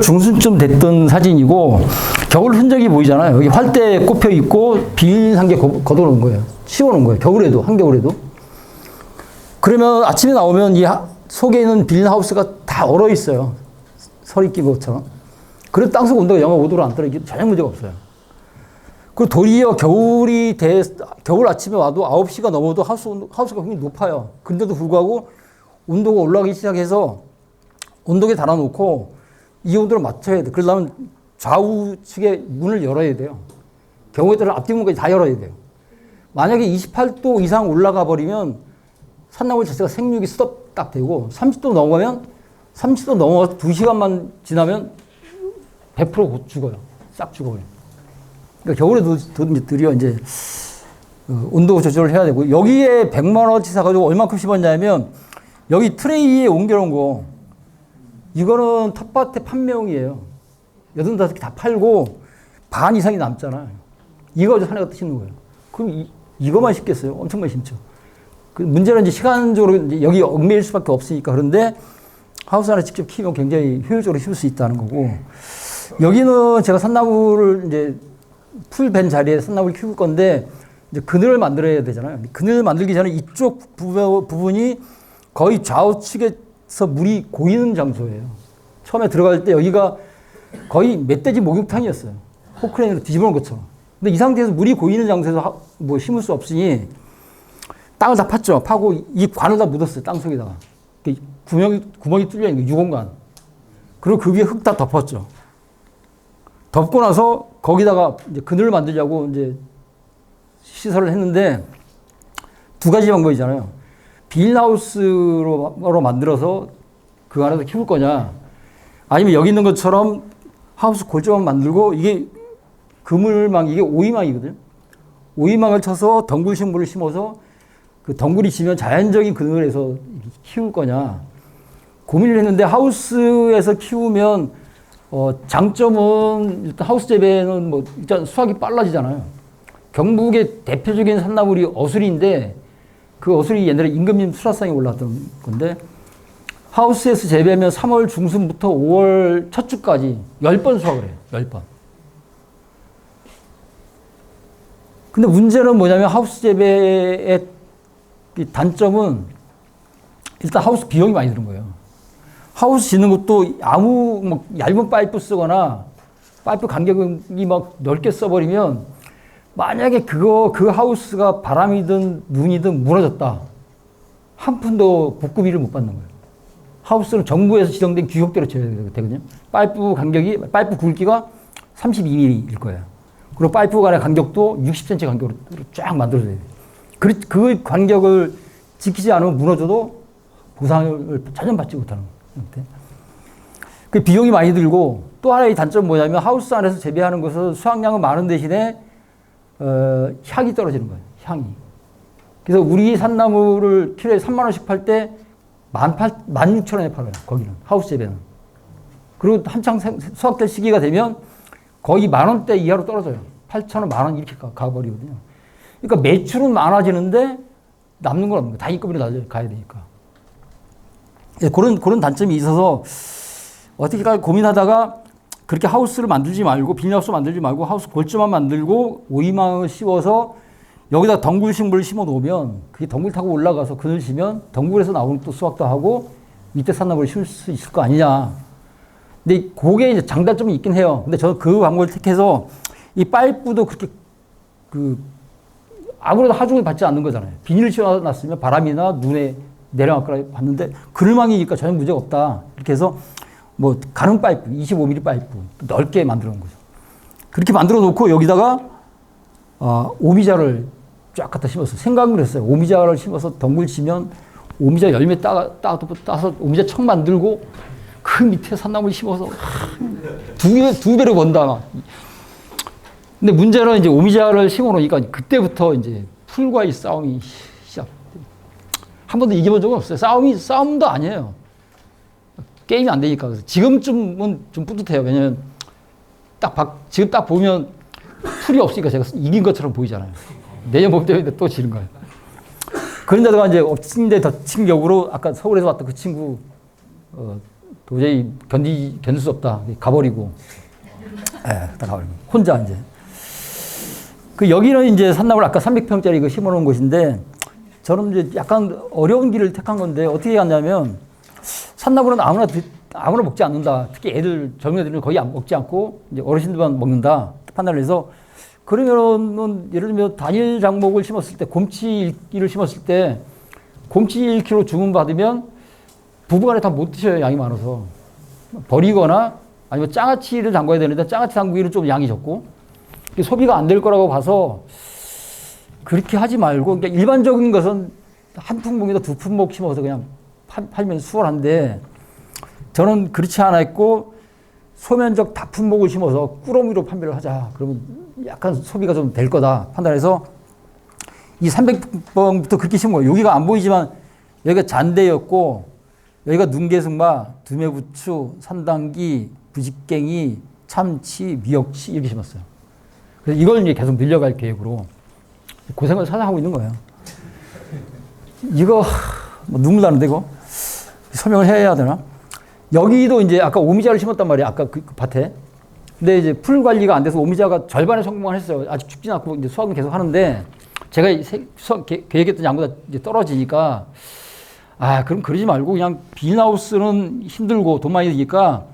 중순쯤 됐던 사진이고 겨울 흔적이 보이잖아요. 여기 활대 꼽혀 있고 비닐한 개 걷어놓은 거예요. 씌워놓은 거예요. 겨울에도, 한겨울에도. 그러면 아침에 나오면 이 속에 있는 비닐하우스가 다 얼어 있어요. 설이 낀 것처럼. 그래도 땅속 온도가 영하 5도로 안 떨어지기 전혀 문제가 없어요. 그리고 도리어 겨울 아침에 와도 9시가 넘어도 하우스가 굉장히 높아요. 근데도 불구하고 온도가 올라가기 시작해서 온도계 달아놓고 이 온도를 맞춰야 돼. 그러려면 좌우측에 문을 열어야 돼요. 경우에 따라 앞뒤 문까지 다 열어야 돼요. 만약에 28도 이상 올라가 버리면 산나물 자체가 생육이 스톱 딱 되고 30도 넘어가면 30도 넘어가서 2시간만 지나면 100% 곧 죽어요. 싹 죽어요. 그러니까 겨울에도 드디어 이제 온도 조절을 해야 되고 여기에 100만 원어치 사가지고 얼마큼 심었냐면 여기 트레이에 옮겨놓은 거 이거는 텃밭의 판매용이에요. 85개 다 팔고 반 이상이 남잖아요. 이거 하나가 심는 거예요. 그럼 이거만 심겠어요? 엄청 많이 심죠. 그 문제는 이제 시간적으로 이제 여기 얽매일 수밖에 없으니까 그런데 하우스 안에 직접 키우면 굉장히 효율적으로 키울 수 있다는 거고 여기는 제가 산나물을 이제 풀 벤 자리에 산나물을 키울 건데 이제 그늘을 만들어야 되잖아요. 그늘 만들기 전에 이쪽 부분이 거의 좌우측에서 물이 고이는 장소예요. 처음에 들어갈 때 여기가 거의 멧돼지 목욕탕이었어요. 포크레인으로 뒤집어 놓은 것처럼. 근데 이 상태에서 물이 고이는 장소에서 뭐 심을 수 없으니 땅을 다 팠죠. 파고 이 관을 다 묻었어요. 땅 속에다가. 구멍이 뚫려 있는 거, 유공관. 그리고 그 위에 흙 다 덮었죠. 덮고 나서 거기다가 이제 그늘을 만들려고 이제 시설을 했는데 두 가지 방법이잖아요. 비닐하우스로 만들어서 그 안에서 키울 거냐. 아니면 여기 있는 것처럼 하우스 골조만 만들고 이게 그물망, 이게 오이망이거든요. 오이망을 쳐서 덩굴 식물을 심어서 그 덩굴이 지면 자연적인 그늘에서 키울 거냐. 고민을 했는데 하우스에서 키우면 장점은 일단 하우스 재배는 뭐 일단 수확이 빨라지잖아요. 경북의 대표적인 산나물이 어수리인데 그 어수리 옛날에 임금님 수라상에 올랐던 건데 하우스에서 재배하면 3월 중순부터 5월 첫 주까지 10번 수확을 해요. 10번. 근데 문제는 뭐냐면 하우스 재배의 단점은 일단 하우스 비용이 많이 드는 거예요. 하우스 짓는 것도 아무 뭐 얇은 파이프 쓰거나 파이프 간격이 막 넓게 써버리면 만약에 그 하우스가 바람이든 눈이든 무너졌다. 한 푼도 복구비를 못 받는 거예요. 하우스는 정부에서 지정된 규격대로 지어야 되거든요. 파이프 굵기가 32mm일 거예요. 그리고 파이프 간의 간격도 60cm 간격으로 쫙 만들어줘야 돼요. 그 간격을 지키지 않으면 무너져도 보상을 전혀 받지 못하는 거예요. 그 비용이 많이 들고 또 하나의 단점은 뭐냐면 하우스 안에서 재배하는 것은 수확량은 많은 대신에 향이 떨어지는 거예요. 향이. 그래서 우리 산나물을 키로에 3만 원씩 팔 때 16,000원에 팔아요. 거기는 하우스 재배는. 그리고 한창 수확될 시기가 되면 거의 10,000원대 이하로 떨어져요. 8,000원, 10,000원 이렇게 가버리거든요. 그러니까 매출은 많아지는데 남는 건 없는 거예요. 다 인건비로 가야 되니까. 그런 단점이 있어서 어떻게 고민하다가 그렇게 하우스를 만들지 말고 비닐하우스 만들지 말고 하우스 골조만 만들고 오이망을 씌워서 여기다 덩굴 식물을 심어 놓으면 그게 덩굴 타고 올라가서 그늘 지면 덩굴에서 나오는 또 수확도 하고 밑에 산나물을 심을 수 있을 거 아니냐. 근데 그게 이제 장단점이 있긴 해요. 근데 저는 그 방법을 택해서 이 파이프도 그렇게 아무래도 하중을 받지 않는 거잖아요. 비닐을 씌워놨으면 바람이나 눈에 내려갈 거라 봤는데 그늘망이니까 전혀 문제가 없다. 이렇게 해서 뭐 가는 파이프, 25mm 파이프 넓게 만들어 놓은 거죠. 그렇게 만들어 놓고 여기다가 오미자를 쫙 갖다 심었어요. 생각을 했어요. 오미자를 심어서 덩굴 치면 오미자 열매 따서 오미자 청 만들고 그 밑에 산나물 심어서 두 배로 번다. 근데 문제는 이제 오미자를 심어 놓으니까 그때부터 이제 풀과의 싸움이 시작. 한 번도 이겨본 적은 없어요. 싸움도 아니에요. 게임이 안 되니까. 그래서 지금쯤은 좀 뿌듯해요. 왜냐면 지금 딱 보면 풀이 없으니까 제가 이긴 것처럼 보이잖아요. 내년 봄 되면 또 지는 거예요. 그런데다가 이제 엎친 데 덮친 격으로 아까 서울에서 왔던 그 친구, 도저히 견딜 수 없다. 가버리고. 다 가버리고. 혼자 이제. 여기는 이제 산나물 아까 300평짜리 이거 심어 놓은 곳인데, 저는 이제 약간 어려운 길을 택한 건데, 어떻게 했냐면, 산나물은 아무나 먹지 않는다. 특히 젊은 애들은 거의 먹지 않고, 이제 어르신들만 먹는다. 판단을 해서, 그러면은, 예를 들면 단일 작목을 심었을 때, 곰치 1기를 심었을 때, 곰치 1kg 주문받으면, 부부간에 다 못 드셔요. 양이 많아서. 버리거나, 아니면 장아찌를 담가야 되는데, 장아찌 담그기는 좀 양이 적고, 소비가 안 될 거라고 봐서, 그렇게 하지 말고, 그러니까 일반적인 것은 한 품목이다 두 품목 심어서 그냥 팔면 수월한데, 저는 그렇지 않아 있고, 소면적 다품목을 심어서 꾸러미로 판매를 하자. 그러면 약간 소비가 좀 될 거다 판단해서 이 300번부터 그렇게 심은 거예요. 여기가 안 보이지만 여기가 잔대였고, 여기가 눈개승마, 두메부추, 산당기, 부집갱이, 참치, 미역치 이렇게 심었어요. 그래서 이걸 이제 계속 늘려갈 계획으로 고생을 사장하고 있는 거예요. 이거 눈물 나는데 이거 설명을 해야 되나? 여기도 이제 아까 오미자를 심었단 말이에요. 아까 그 밭에. 근데 이제 풀 관리가 안 돼서 오미자가 절반의 성공을 했어요. 아직 죽진 않고 이제 수확은 계속 하는데 제가 계획했던 양보다 이제 떨어지니까 그럼 그러지 말고 그냥 비닐하우스는 힘들고 돈 많이 드니까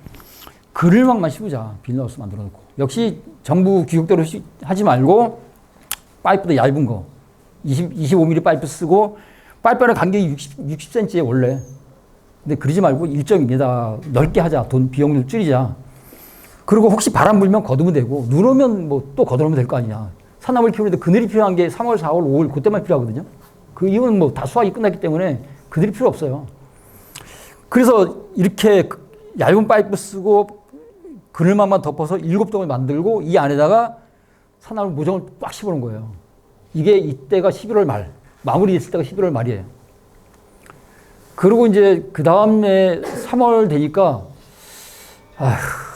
그늘막만 심으자. 비닐하우스 만들어 놓고. 역시 정부 규격대로 하지 말고 파이프도 얇은 거 25mm 파이프 쓰고 파이프는 간격이 60cm에 원래. 근데 그러지 말고 1.2m 넓게 하자. 비용을 줄이자. 그리고 혹시 바람 불면 거두면 되고 눈 오면 뭐 또 거두면 될 거 아니냐. 산나물 키우는데 그늘이 필요한 게 3월, 4월, 5월 그때만 필요하거든요. 그 이후는 뭐 다 수확이 끝났기 때문에 그늘이 필요 없어요. 그래서 이렇게 얇은 파이프 쓰고 그늘막만 덮어서 7동을 만들고 이 안에다가 산나물 모종을 꽉 심어놓은 거예요. 이게 이때가 11월 말. 마무리 됐을 때가 11월 말이에요. 그리고 이제 그 다음에 3월 되니까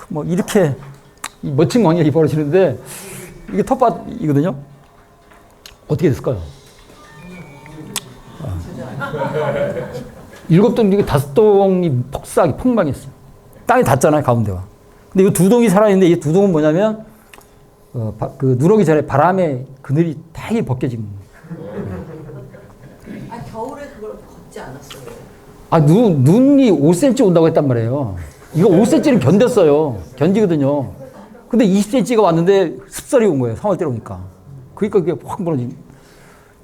뭐 이렇게 멋진 광경이 벌어지는데 이게 텃밭이거든요. 어떻게 됐을까요? 7동 중에 5동이 폭망했어요. 땅이 닿잖아요, 가운데가. 근데 이 2동이 살아있는데 이 2동은 뭐냐면 눈 오기 전에 바람에 그늘이 되게 벗겨진 거예요. 겨울에 그걸 걷지 않았어요? 눈이 5cm 온다고 했단 말이에요. 이거 5cm는 견뎠어요. 견디거든요. 근데 20cm가 왔는데 습설이 온 거예요. 3월 때로니까. 그러니까 그게 확 무너진.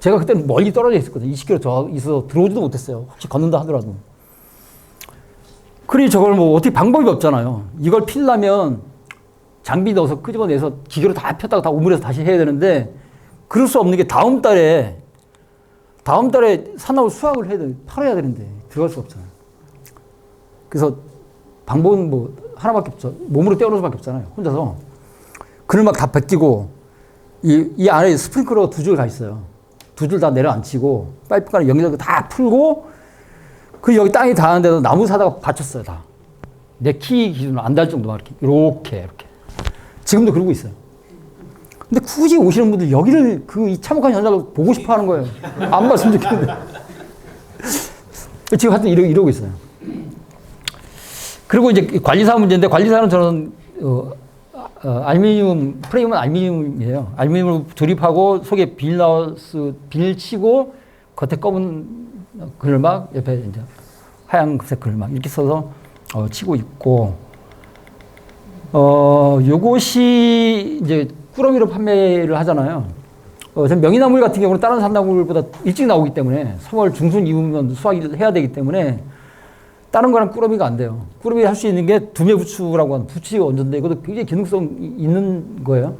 제가 그때는 멀리 떨어져 있었거든요. 20km 더 있어서 들어오지도 못했어요. 혹시 걷는다 하더라도. 그러니 저걸 뭐 어떻게 방법이 없잖아요. 이걸 피려면 장비 넣어서 끄집어내서 기계로 다 폈다가 다 우물에서 다시 해야 되는데 그럴 수 없는 게 다음 달에 산나물 수확을 해야 돼. 팔아야 되는데 들어갈 수가 없잖아요. 그래서 방법은 뭐 하나밖에 없죠. 몸으로 떼어놓을 수밖에 없잖아요. 혼자서. 그늘막 다 벗기고 이 안에 스프링클러가 2줄 가 있어요. 2줄 다 내려앉히고 파이프가는 연결 다 풀고 여기 땅이 닿는 데도 나무 사다가 받쳤어요. 다. 내 키 기준으로 안 닿을 정도만 이렇게. 지금도 그러고 있어요. 근데 굳이 오시는 분들 여기를 이 참혹한 현장을 보고 싶어 하는 거예요. 안 봤으면 좋겠는데. 지금 하여튼 이러고 있어요. 그리고 이제 관리사 문제인데 관리사는 저는 알루미늄 프레임은 알루미늄이에요. 알루미늄을 조립하고 속에 비닐 치고 겉에 검은 그늘막 옆에 이제 하얀색 그늘막 이렇게 써서 치고 있고 요것이 이제 꾸러미로 판매를 하잖아요. 전 명이나물 같은 경우는 다른 산나물보다 일찍 나오기 때문에 3월 중순 이후면 수확을 해야 되기 때문에 다른 거랑 꾸러미가 안 돼요. 꾸러미 할 수 있는 게 두메부추라고 하는 부추 원전인데 이것도 굉장히 기능성 있는 거예요.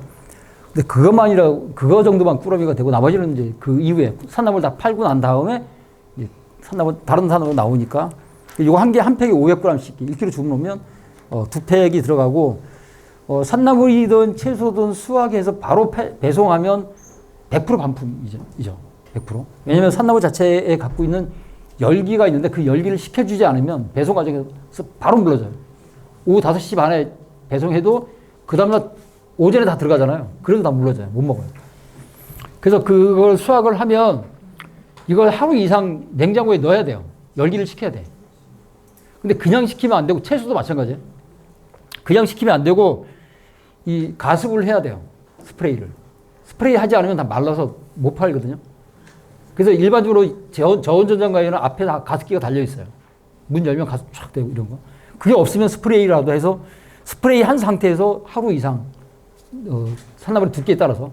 근데 그거 정도만 꾸러미가 되고 나머지는 이제 그 이후에 산나물 다 팔고 난 다음에 다른 산나물 나오니까 이거 한 팩에 500g씩 1kg 주문하면 2팩이 들어가고 산나물이든 채소든 수확해서 바로 배송하면 100% 반품이죠. 100%. 왜냐하면 산나물 자체에 갖고 있는 열기가 있는데 그 열기를 식혀주지 않으면 배송 과정에서 바로 물러져요. 오후 5시 반에 배송해도 그 다음날 오전에 다 들어가잖아요. 그래도 다 물러져요. 못 먹어요. 그래서 그걸 수확을 하면 이걸 하루 이상 냉장고에 넣어야 돼요. 열기를 식혀야 돼. 근데 그냥 식히면 안 되고 채소도 마찬가지예요. 그냥 식히면 안 되고 이 가습을 해야 돼요. 스프레이를. 스프레이 하지 않으면 다 말라서 못 팔거든요. 그래서 일반적으로 저온전장가에는 앞에 다 가습기가 달려 있어요. 문 열면 가습 쫙 되고 이런 거. 그게 없으면 스프레이라도 해서 스프레이 한 상태에서 하루 이상 산나물의 두께에 따라서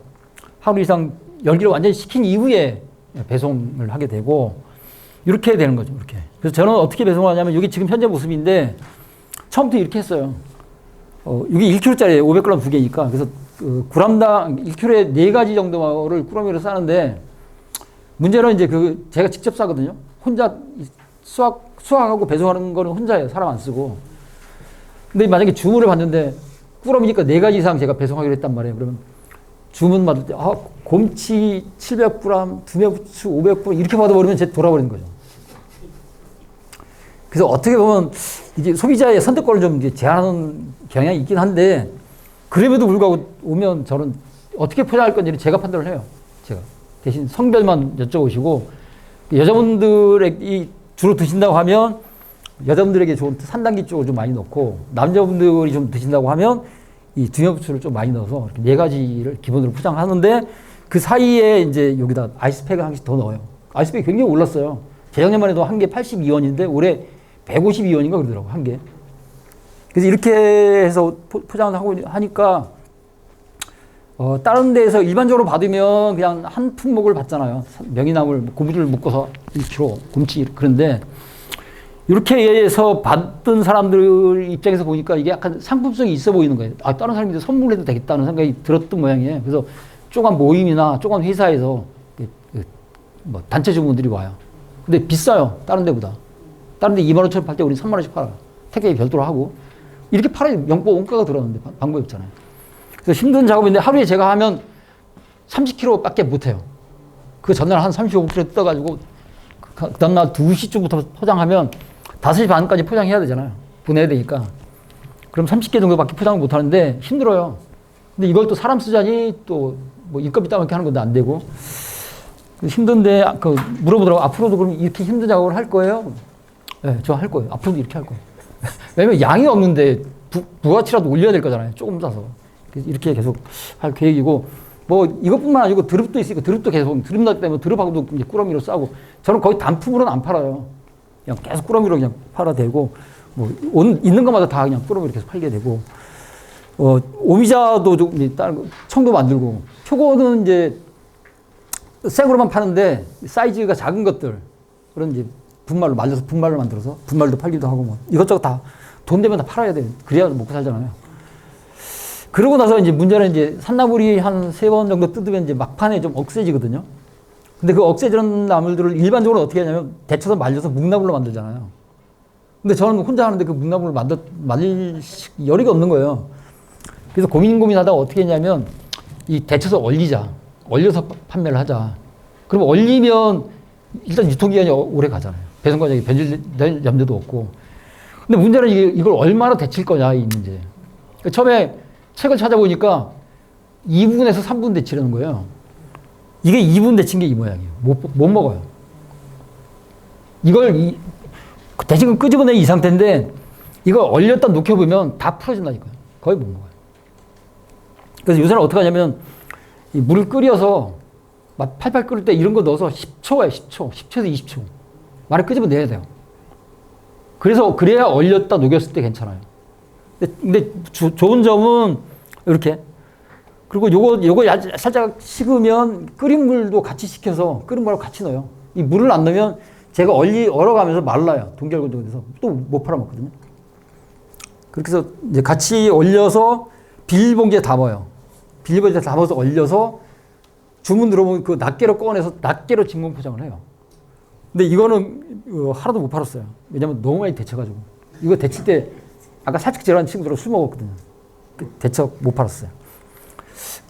하루 이상 열기를 완전히 식힌 이후에 배송을 하게 되고 이렇게 되는 거죠. 이렇게. 그래서 저는 어떻게 배송을 하냐면 이게 지금 현재 모습인데 처음부터 이렇게 했어요. 이게 1kg짜리예요. 500g 두 개니까. 그래서 g당 1kg에 4가지 정도를 꾸러미로 싸는데 문제는 이제 제가 직접 싸거든요. 혼자 수확하고 배송하는 거는 혼자예요. 사람 안 쓰고. 근데 만약에 주문을 받는데 꾸러미니까 4가지 이상 제가 배송하기로 했단 말이에요. 그러면 주문 받을 때 곰치 700g, 두뇌부추 500g 이렇게 받아버리면 제 돌아버리는 거죠. 그래서 어떻게 보면 이게 소비자의 선택권을 좀 이제 제한하는 경향이 있긴 한데 그럼에도 불구하고 오면 저는 어떻게 포장할 건지는 제가 판단을 해요. 제가 대신 성별만 여쭤보시고 여자분들이 주로 드신다고 하면 여자분들에게 좋은 3단계 쪽을 좀 많이 넣고 남자분들이 좀 드신다고 하면 이 두뇌부추를 좀 많이 넣어서 이렇게 4가지를 기본으로 포장하는데 그 사이에 이제 여기다 아이스팩을 한 개씩 더 넣어요. 아이스팩이 굉장히 올랐어요. 재작년만 해도 한 개 82원인데 올해 152원인가 그러더라고요. 한 개. 그래서 이렇게 해서 포장을 하고 하니까 다른 데에서 일반적으로 받으면 그냥 한 품목을 받잖아요. 명이나물, 고무줄을 묶어서 1kg, 곰치 그런데 이렇게 해서 받던 사람들 입장에서 보니까 이게 약간 상품성이 있어 보이는 거예요. 다른 사람한테 선물해도 되겠다는 생각이 들었던 모양이에요. 그래서 조그만 모임이나 조그만 회사에서 뭐 단체 주문들이 와요. 근데 비싸요. 다른 데보다. 다른 데 2만 5천 원 팔 때 우리 3만 원씩 팔아요. 택배 별도로 하고. 이렇게 팔아야 원가가 들어가는데 방법이 없잖아요. 그래서 힘든 작업인데 하루에 제가 하면 30kg 밖에 못 해요. 그 전날 한 35kg 뜯어가지고 그 다음날 2시쯤부터 포장하면 5시 반까지 포장해야 되잖아요. 보내야 되니까. 그럼 30개 정도밖에 포장을 못 하는데 힘들어요. 근데 이걸 또 사람 쓰자니 또 뭐 인건비 따먹게 하는 건데 안 되고. 힘든데 물어보더라고. 앞으로도 그럼 이렇게 힘든 작업을 할 거예요? 네, 저 할 거예요. 앞으로도 이렇게 할 거예요. 왜냐면 양이 없는데 부가치라도 올려야 될 거잖아요. 조금 사서. 이렇게 계속 할 계획이고 뭐 이것뿐만 아니고 드릅도 있으니까 드릅도 계속 드릅 날 때면 드릅하고도 이제 꾸러미로 싸고 저는 거의 단품으로는 안 팔아요. 그냥 계속 꾸러미로 그냥 팔아대고 뭐 있는 것마다 다 그냥 꾸러미로 계속 팔게 되고 오미자도 좀 다른 청도 만들고 표고는 이제 생으로만 파는데 사이즈가 작은 것들 그런 이제 분말로 말려서 분말로 만들어서 분말도 팔기도 하고 뭐 이것저것 다 돈 되면 다 팔아야 돼요. 그래야 먹고 살잖아요. 그러고 나서 이제 문제는 이제 산나물이 한 3번 정도 뜯으면 이제 막판에 좀 억세지거든요. 근데 그 억세지는 나물들을 일반적으로 어떻게 하냐면 데쳐서 말려서 묵나물로 만들잖아요. 근데 저는 혼자 하는데 그 묵나물을 말릴 여력이 없는 거예요. 그래서 고민하다가 어떻게 했냐면 이 데쳐서 얼리자. 얼려서 판매를 하자. 그럼 얼리면 일단 유통기한이 오래 가잖아요. 배송 과정이 변질될 염려도 없고. 근데 문제는 이걸 얼마나 데칠 거냐 이 문제. 그러니까 처음에 책을 찾아보니까 2분에서 3분 데치려는 거예요. 이게 2분 데친 게 이 모양이에요. 못 먹어요. 이걸 데친 건 끄집어낸 이 상태인데 이걸 얼렸다 녹여보면 다 풀어진다니까요. 거의 못 먹어요. 그래서 요새는 어떻게 하냐면 이 물을 끓여서 막 팔팔 끓을 때 이런 거 넣어서 10초에 10초, 10초에서 20초 말을 끄집어내야 돼요. 그래야 얼렸다 녹였을 때 괜찮아요. 근데 좋은 점은 이렇게 그리고 요거 살짝 식으면 끓인 물도 같이 식혀서 끓인 물하고 같이 넣어요. 이 물을 안 넣으면 제가 얼어가면서 말라요. 동결근정돼서 또 못 팔아먹거든요. 그렇게 해서 이제 같이 얼려서 비닐봉지에 담아요. 비닐봉지에 담아서 얼려서 주문 들어오면 그 낱개로 꺼내서 낱개로 진공 포장을 해요. 근데 이거는 하나도 못 팔았어요. 왜냐면 너무 많이 데쳐가지고. 이거 데칠 때 아까 살짝 지랄한 친구들하고 술 먹었거든요. 데쳐 못 팔았어요.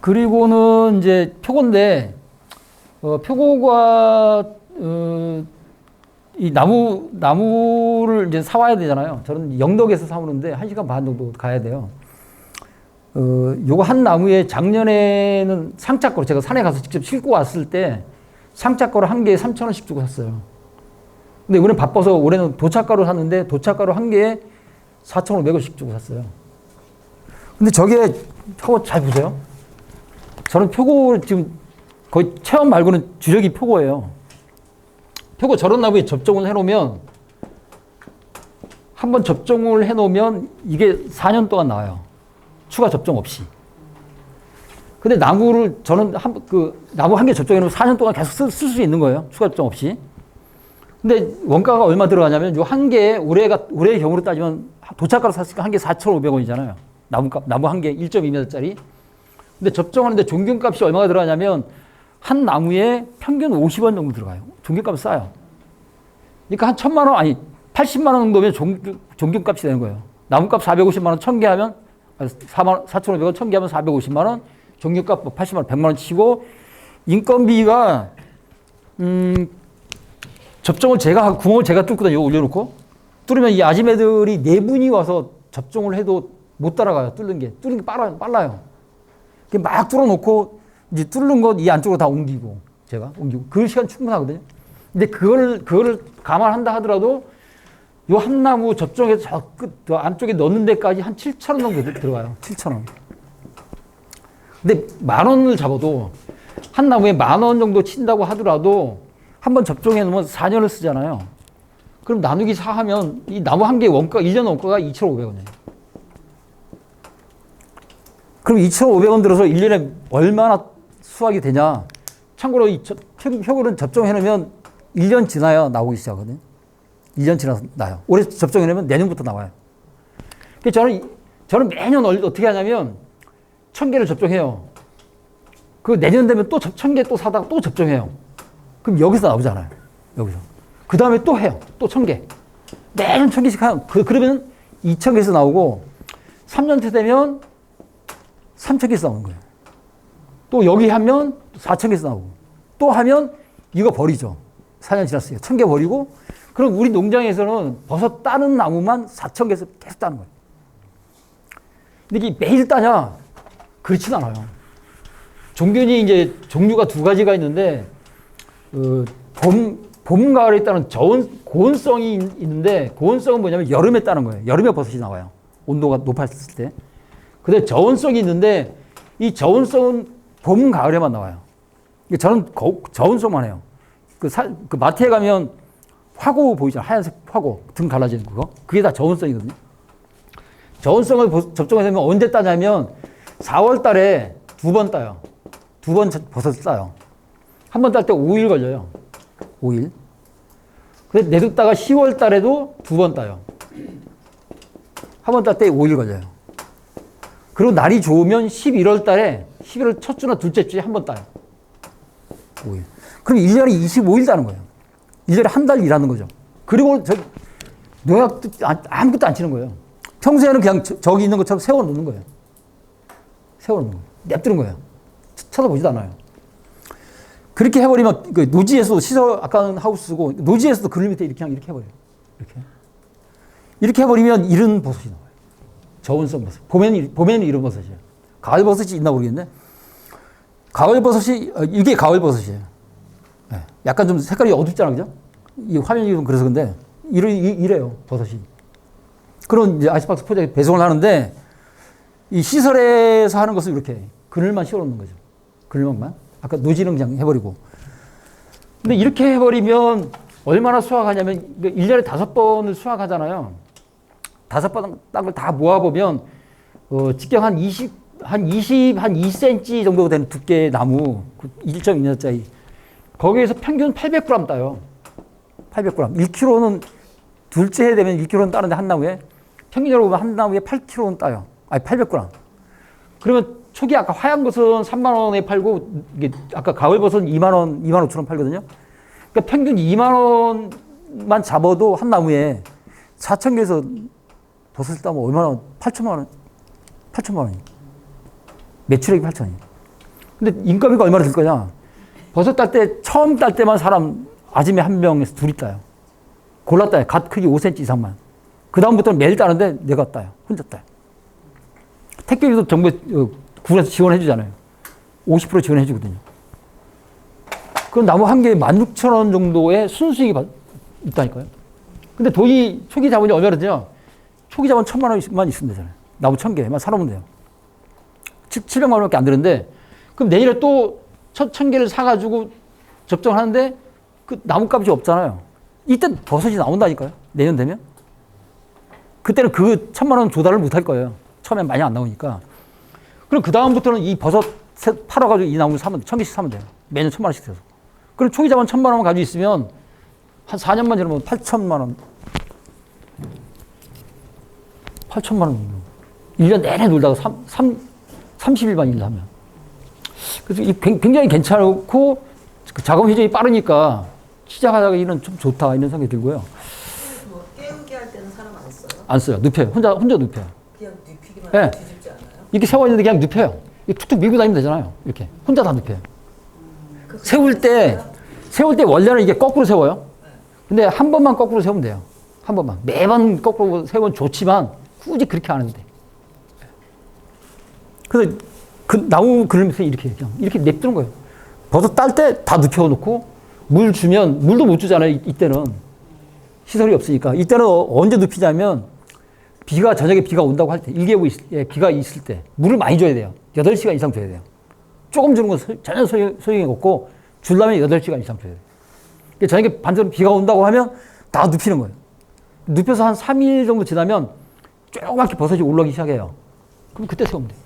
그리고는 이제 표고인데 표고가 이 나무를 이제 사와야 되잖아요. 저는 영덕에서 사오는데 1시간 반 정도 가야 돼요. 요거 한 나무에 작년에는 상자거로, 제가 산에 가서 직접 싣고 왔을 때 상자거로 한 개에 3,000원씩 주고 샀어요. 근데 올해 바빠서 올해는 도착가루 샀는데 도착가루 한 개에 4,500원씩 주고 샀어요. 근데 저게 표고 잘 보세요. 저는 표고 지금 거의 체험 말고는 주력이 표고예요. 표고 저런 나무에 접종을 해놓으면 한번 접종을 해놓으면 이게 4년 동안 나와요. 추가 접종 없이. 근데 나무를 저는 나무 한 개 접종해놓으면 4년 동안 계속 쓸 수 있는 거예요. 추가 접종 없이. 근데 원가가 얼마 들어가냐면 요 한 개에 올해의 경우로 따지면 도착가로 샀으니까 한 개 4,500원이잖아요. 나무 한 개 1.2m짜리. 근데 접종하는데 종균값이 얼마가 들어가냐면 한 나무에 평균 50원 정도 들어가요. 종균값이 싸요. 그러니까 한 1,000만 원, 아니 80만 원 정도면 종균값이 되는 거예요. 나무값 450만 원 1,000개 하면 4,500원 1,000개 하면 450만 원, 종균값 80만 원 100만 원 치고 인건비가 접종을 구멍을 제가 뚫거든요. 올려놓고 뚫으면 이 아지매들이 4분이 와서 접종을 해도 못 따라가요. 뚫는 게 빨라요. 막 뚫어놓고 이제 뚫는 것 이 안쪽으로 다 옮기고 그 시간 충분하거든요. 근데 그거를 감안한다 하더라도 요 한 나무 접종해서 저 안쪽에 넣는 데까지 한 7,000원 정도 들어가요. 7,000원. 근데 10,000원을 잡아도 한 나무에 10,000원 정도 친다고 하더라도 한번 접종해 놓으면 4년을 쓰잖아요. 그럼 나누기 4 하면 이 나무 한 개 1년 원가가 2,500원이에요. 그럼 2,500원 들어서 1년에 얼마나 수확이 되냐. 참고로 이 표고는 접종해 놓으면 1년 지나야 나오기 시작하거든요. 1년 지나서 나요. 올해 접종해 놓으면 내년부터 나와요. 그래서 저는 매년 어떻게 하냐면 1,000개를 접종해요. 그 내년 되면 또 1,000개 또 사다가 또 접종해요. 그럼 여기서 나오잖아요. 여기서. 그 다음에 또 해요. 또 1,000개. 매년 1,000개씩 하면, 그러면 2,000개에서 나오고, 3년째 되면 3,000개에서 나오는 거예요. 또 여기 하면 4,000개에서 나오고, 또 하면 이거 버리죠. 4년 지났어요. 1,000개 버리고, 그럼 우리 농장에서는 버섯 따는 나무만 4,000개에서 계속 따는 거예요. 근데 이게 매일 따냐? 그렇진 않아요. 종균이 이제 종류가 2가지가 있는데, 봄, 가을에 따른 고온성이 있는데, 고온성은 뭐냐면 여름에 따는 거예요. 여름에 버섯이 나와요. 온도가 높았을 때. 근데 저온성이 있는데, 이 저온성은 봄, 가을에만 나와요. 저는 저온성만 해요. 그 마트에 가면 화고 보이잖아요. 하얀색 화고, 등 갈라지는 그거. 그게 다 저온성이거든요. 저온성을 접종하게 되면 언제 따냐면, 4월 달에 2번 따요. 2번 버섯을 따요. 한 번 딸 때 5일 걸려요. 5일. 근데 내뒀다가 10월 달에도 2번 따요. 한 번 딸 때 5일 걸려요. 그리고 날이 좋으면 11월 달에 11월 첫 주나 둘째 주에 한 번 따요. 5일. 그럼 1년에 25일 따는 거예요. 1년에 한 달 일하는 거죠. 그리고 농약도 아무것도 안 치는 거예요. 평소에는 그냥 저기 있는 것처럼 세워놓는 거예요. 세워놓는 거예요. 냅두는 거예요. 쳐다보지도 않아요. 그렇게 해버리면 노지에서도 아까는 하우스고 노지에서도 그늘 밑에 이렇게 해버려요. 이렇게 해버리면 이런 버섯이 나와요. 저온성 버섯. 봄에는 이런 버섯이에요. 가을 버섯이 있나 모르겠네. 가을 버섯이 이게 가을 버섯이에요. 네. 약간 좀 색깔이 어둡잖아, 그죠? 이 화면이 좀 그래서 근데 이래요 버섯이. 그런 이제 아이스박스 포장에 배송을 하는데 이 시설에서 하는 것은 이렇게 그늘만 씌워놓는 거죠. 그늘만. 아까 노지는 그냥 해버리고. 근데 이렇게 해버리면 얼마나 수확하냐면 1년에 5번을 수확하잖아요. 5번 땅을 다 모아보면 직경 한 2cm 정도 되는 두께의 나무 1.2m짜리 거기에서 평균 800g 따요. 800g. 1kg는 둘째 해 되면 1kg는 따는데 한 나무에 평균적으로 보면 한 나무에 8kg는 따요. 아니 800g. 그러면 초기 아까 하얀 것은 3만 원에 팔고 이게 아까 가을 버섯은 2만 원, 2만 5천 원 팔거든요. 그러니까 평균 2만 원만 잡아도 한 나무에 4,000개에서 버섯을 따면 얼마나 8천만 원, 8천만 원이. 매출액이 8천이. 근데 인건비가 얼마나 들 거냐? 버섯 딸 때 처음 딸 때만 사람 아줌마 한 명에서 둘이 따요. 골라 따요. 갓 크기 5cm 이상만. 그 다음부터는 매일 따는데 내가 따요. 혼자 따요. 택배비도 정부 구에서 지원해 주잖아요. 50% 지원해 주거든요. 그럼 나무 한 개에 16,000원 정도의 순수익이 있다니까요. 근데 돈이 초기 자본이 얼마나 되냐? 초기 자본 1,000만 원만 있으면 되잖아요. 나무 1,000개만 사놓으면 돼요. 700만 원밖에 안 드는데 그럼 내년에 또 1,000개를 사가지고 접종을 하는데 그 나무값이 없잖아요. 이때 버섯이 나온다니까요. 내년 되면. 그때는 그 1,000만 원 조달을 못 할 거예요. 처음엔 많이 안 나오니까. 그럼 그 다음부터는 이 버섯 팔아가지고 이 나무를 사면 1,000개씩 사면 돼요. 매년 1,000만 원씩 돼서. 그럼 초기 자본 1,000만 원만 가지고 있으면 한 4년만 지나면 8,000만 원. 8,000만 원. 1년 내내 놀다가 30일만 일하면. 그래서 굉장히 괜찮고 그 자금 회전이 빠르니까 시작하기는 좀 좋다 이런 생각이 들고요. 뭐 깨우기 할 때는 사람 안 써요? 안 써요. 눕혀요. 혼자 눕혀요. 그냥 눕히기만 네. 하고 뒤집지 않아요? 이렇게 세워 있는데 그냥 눕혀요. 툭툭 밀고 다니면 되잖아요. 이렇게 혼자 다 눕혀요. 세울 때 원래는 이게 거꾸로 세워요. 근데 한 번만 거꾸로 세우면 돼요. 한 번만. 매번 거꾸로 세우면 좋지만 굳이 그렇게 안 해도 돼. 그래서 그 나무 그늘에서 이렇게 냅두는 거예요. 버섯 딸 때 다 눕혀놓고 물 주면 물도 못 주잖아요. 이때는 시설이 없으니까. 이때는 언제 눕히냐면 저녁에 비가 온다고 할 때, 일기예보에 비가 있을 때 물을 많이 줘야 돼요. 8시간 이상 줘야 돼요. 조금 주는 건 전혀 소용이 없고 주려면 8시간 이상 줘야 돼요. 그러니까 저녁에 반대로 비가 온다고 하면 다 눕히는 거예요. 눕혀서 한 3일 정도 지나면 조그맣게 버섯이 올라오기 시작해요. 그럼 그때 세우면 돼요.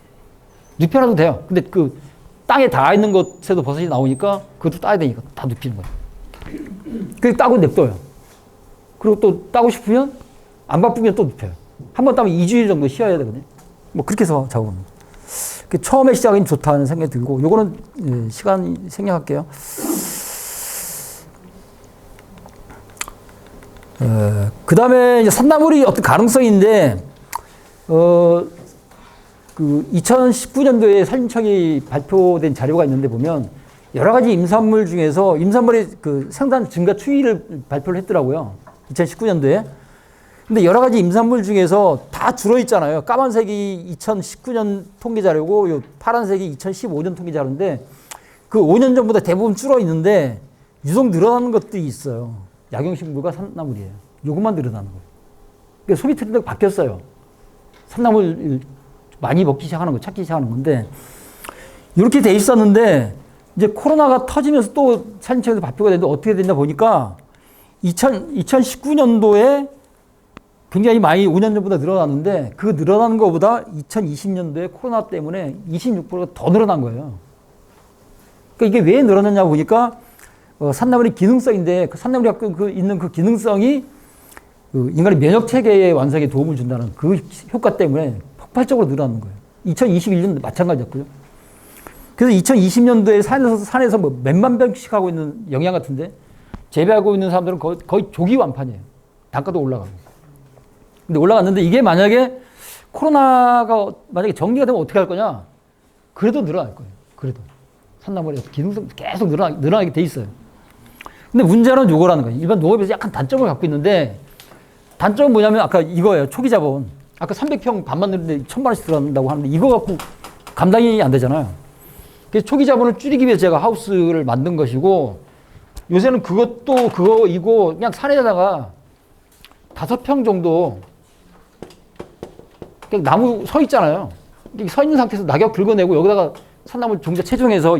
눕혀놔도 돼요. 근데 그 땅에 닿아 있는 것에도 버섯이 나오니까 그것도 따야 되니까 다 눕히는 거예요. 그래서 따고 냅둬요. 그리고 또 따고 싶으면 안 바쁘면 또 눕혀요. 한 번 따면 2주일 정도 쉬어야 되거든요. 뭐 그렇게 해서 작업합니다. 처음에 시작은 좋다는 생각이 들고 요거는 시간 생략할게요. 그 다음에 이제 산나물이 어떤 가능성인데 그 2019년도에 산림청이 발표된 자료가 있는데 보면 여러 가지 임산물 중에서 임산물의 그 생산 증가 추이를 발표를 했더라고요. 2019년도에. 근데 여러 가지 임산물 중에서 다 줄어있잖아요. 까만색이 2019년 통계 자료고 요 파란색이 2015년 통계 자료인데 그 5년 전보다 대부분 줄어있는데 유독 늘어나는 것들이 있어요. 약용식물과 산나물이에요. 요것만 늘어나는 거예요. 그러니까 소비 트렌드가 바뀌었어요. 산나물 많이 먹기 시작하는 거, 찾기 시작하는 건데 이렇게 돼 있었는데 이제 코로나가 터지면서 또 산림청에서 발표가 됐는데 어떻게 됐냐 보니까 2019년도에 굉장히 많이 5년 전보다 늘어났는데 그 늘어나는 것보다 2020년도에 코로나 때문에 26%가 더 늘어난 거예요. 그러니까 이게 왜 늘어났냐 보니까 산나물이 기능성인데 그 산나물이 갖고 있는 그 기능성이 그 인간의 면역 체계의 완성에 도움을 준다는 그 효과 때문에 폭발적으로 늘어나는 거예요. 2021년도 마찬가지였고요. 그래서 2020년도에 산에서 뭐 몇만 병씩 하고 있는 영양 같은데 재배하고 있는 사람들은 거의 조기 완판이에요. 단가도 올라가고. 근데 올라갔는데 이게 만약에 코로나가 만약에 정리가 되면 어떻게 할 거냐? 그래도 늘어날 거예요. 그래도. 산나물의 기능성 계속 늘어나게 돼 있어요. 근데 문제는 요거라는 거예요. 일반 농업에서 약간 단점을 갖고 있는데 단점은 뭐냐면 아까 이거예요. 초기 자본. 아까 300평 반만 넣는데 1,000만 원씩 들어간다고 하는데 이거 갖고 감당이 안 되잖아요. 그래서 초기 자본을 줄이기 위해서 제가 하우스를 만든 것이고 요새는 그것도 그거이고 그냥 산에다가 5평 정도 그냥 나무 서 있잖아요. 서 있는 상태에서 낙엽 긁어내고 여기다가 산나물 종자 채종해서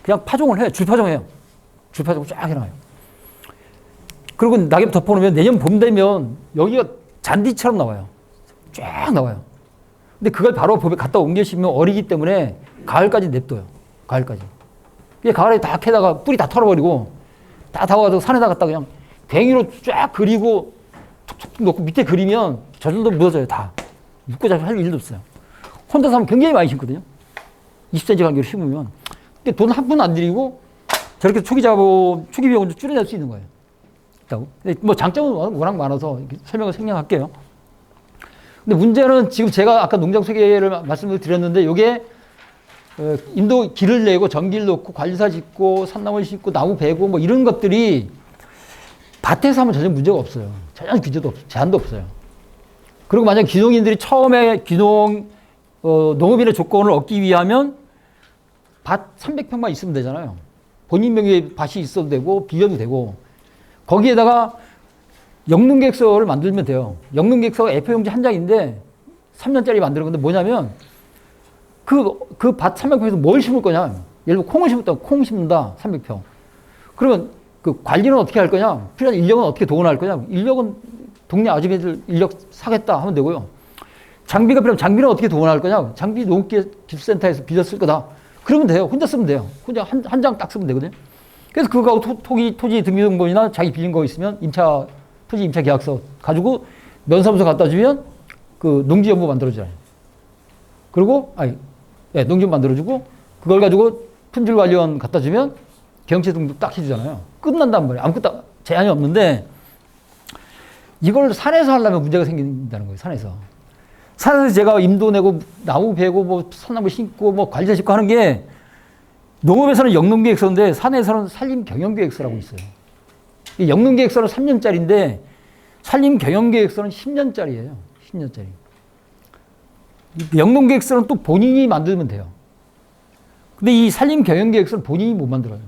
그냥 파종을 해요. 줄파종해요. 줄파종 쫙 해놔요. 그리고 낙엽 덮어놓으면 내년 봄 되면 여기가 잔디처럼 나와요. 쫙 나와요. 근데 그걸 바로 봄에 갖다 옮겨 심으면 어리기 때문에 가을까지 냅둬요. 가을까지. 가을에 다 캐다가 뿌리 다 털어버리고 다 와서 산에다 갖다 그냥 괭이로 쫙 그리고 툭툭 놓고 밑에 그리면 저절로 묻어져요. 다. 묶고 할 일도 없어요. 혼자서 하면 굉장히 많이 심거든요. 20cm 간격으로 심으면. 근데 돈 한 푼 안 들이고 저렇게 초기 비용을 좀 줄여낼 수 있는 거예요. 근데 뭐 장점은 워낙 많아서 설명을 생략할게요. 근데 문제는 지금 제가 아까 농장 소개를 말씀을 드렸는데 이게 인도 길을 내고 전기를 놓고 관리사 짓고 산나물 심고 나무 베고 뭐 이런 것들이 밭에서 하면 전혀 문제가 없어요. 전혀 규제도 없어요. 제한도 없어요. 그리고 만약 귀농인들이 처음에 농업인의 조건을 얻기 위하면 밭 300평만 있으면 되잖아요. 본인 명의의 밭이 있어도 되고 빌려도 되고 거기에다가 영농계획서를 만들면 돼요. 영농계획서가 A4용지 한 장인데 3년짜리 만드는 건데 뭐냐면 그 밭 300평에서 뭘 심을 거냐. 예를 들어 콩을 심었다. 콩 심는다. 300평. 그러면 그 관리는 어떻게 할 거냐. 필요한 인력은 어떻게 동원할 거냐. 인력은 동네 아주머니들 인력 사겠다 하면 되고요. 장비가 필요하면 장비는 어떻게 동원할 거냐. 장비 농기술센터에서 빌려 쓸 거다. 그러면 돼요. 혼자 쓰면 돼요. 혼자 한 장 딱 쓰면 되거든요. 그래서 그거하고 토지 등기등본이나 자기 빌린 거 있으면 토지 임차 계약서 가지고 면사무소 갖다 주면 그 농지연부 만들어주잖아요. 그리고 농지연부 만들어주고 그걸 가지고 품질관리원 갖다 주면 경채 등록 딱 해주잖아요. 끝난단 말이에요. 아무것도 제한이 없는데 이걸 산에서 하려면 문제가 생긴다는 거예요. 산에서 제가 임도 내고 나무 베고 뭐 산나무 심고 뭐 관리자 짓고 하는 게 농업에서는 영농계획서인데 산에서는 산림경영계획서라고 있어요. 이 영농계획서는 3년짜리인데 산림경영계획서는 10년짜리예요. 10년짜리. 영농계획서는 또 본인이 만들면 돼요. 근데 이 산림경영계획서는 본인이 못 만들어요.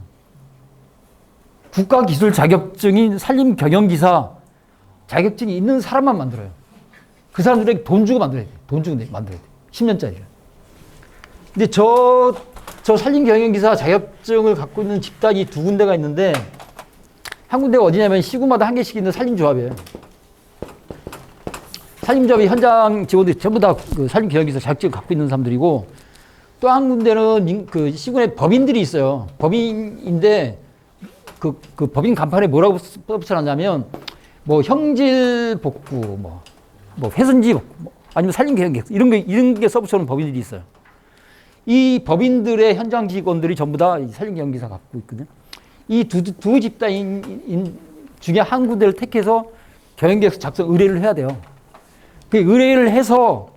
국가기술 자격증인 산림경영기사 자격증이 있는 사람만 만들어요. 그 사람들에게 돈 주고 만들어야 돼. 돈 주고 만들어야 돼. 10년짜리를. 근데 저 산림경영기사 자격증을 갖고 있는 집단이 두 군데가 있는데 한 군데가 어디냐면 시구마다 한 개씩 있는 산림조합이에요. 산림조합이 현장 직원들이 전부 다 그 산림경영기사 자격증을 갖고 있는 사람들이고 또 한 군데는 그 시군에 법인들이 있어요. 법인인데 그 법인 간판에 뭐라고 써붙여놨냐면 뭐 형질 복구, 뭐 회선지 복구, 아니면 산림경영 이런 게 써붙여놓은 법인들이 있어요. 이 법인들의 현장 직원들이 전부 다 산림경영기사 갖고 있거든요. 이 두 집단 중에 한 군데를 택해서 경영계획서 작성 의뢰를 해야 돼요. 그 의뢰를 해서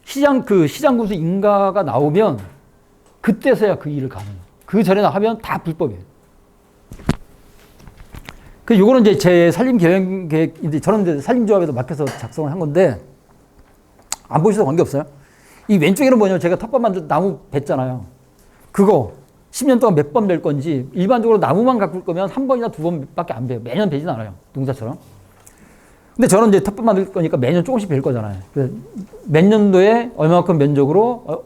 시장 군수 인가가 나오면 그때서야 그 일을 가능해요. 그 전에 하면 다 불법이에요. 요거는 이제 제 산림경영계획인데 저는 이제 산림조합에도 맡겨서 작성을 한 건데 안 보셔도 관계없어요. 이 왼쪽에는 뭐냐면 제가 텃밭 만들 나무 뱄잖아요. 그거 10년 동안 몇 번 벨 건지 일반적으로 나무만 가꿀 거면 한 번이나 두 번밖에 안 베요. 매년 베진 않아요. 농사처럼. 근데 저는 이제 텃밭 만들 거니까 매년 조금씩 벨 거잖아요. 그래서 몇 년도에 얼마만큼 면적으로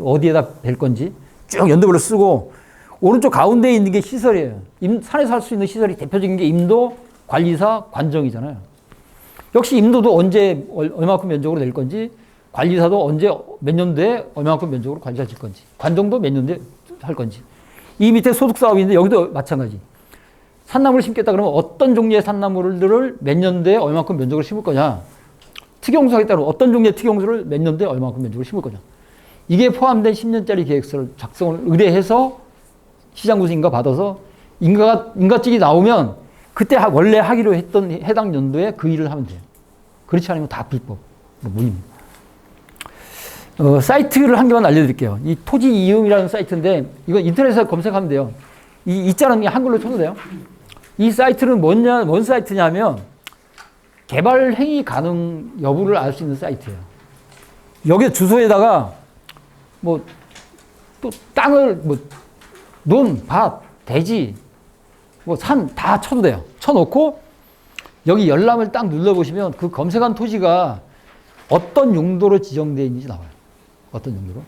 어디에다 벨 건지 쭉 연도별로 쓰고 오른쪽 가운데에 있는 게 시설이에요. 산에서 할 수 있는 시설이 대표적인 게 임도, 관리사, 관정이잖아요. 역시 임도도 언제 얼마만큼 면적으로 낼 건지 관리사도 언제 몇 년도에 얼마만큼 면적으로 관리사 질 건지 관정도 몇 년도에 할 건지 이 밑에 소득 사업인데 여기도 마찬가지. 산나무를 심겠다 그러면 어떤 종류의 산나무를 몇 년도에 얼마만큼 면적으로 심을 거냐. 특용수 하겠다 그러면 어떤 종류의 특용수를 몇 년도에 얼마만큼 면적으로 심을 거냐. 이게 포함된 10년짜리 계획서를 작성을 의뢰해서 시장군수 인가 받아서 인가증이 나오면 그때 원래 하기로 했던 해당 연도에 그 일을 하면 돼요. 그렇지 않으면 다 불법, 무입니다. 사이트를 한 개만 알려드릴게요. 이 토지 이음이라는 사이트인데 이건 인터넷에서 검색하면 돼요. 이 자는 한글로 쳐도 돼요. 이 사이트는 뭔 사이트냐면 개발 행위 가능 여부를 알 수 있는 사이트예요. 여기 주소에다가 또 땅을 논, 밭, 대지, 산 다 쳐도 돼요. 쳐놓고 여기 열람을 딱 눌러보시면 그 검색한 토지가 어떤 용도로 지정되어 있는지 나와요. 어떤 용도로.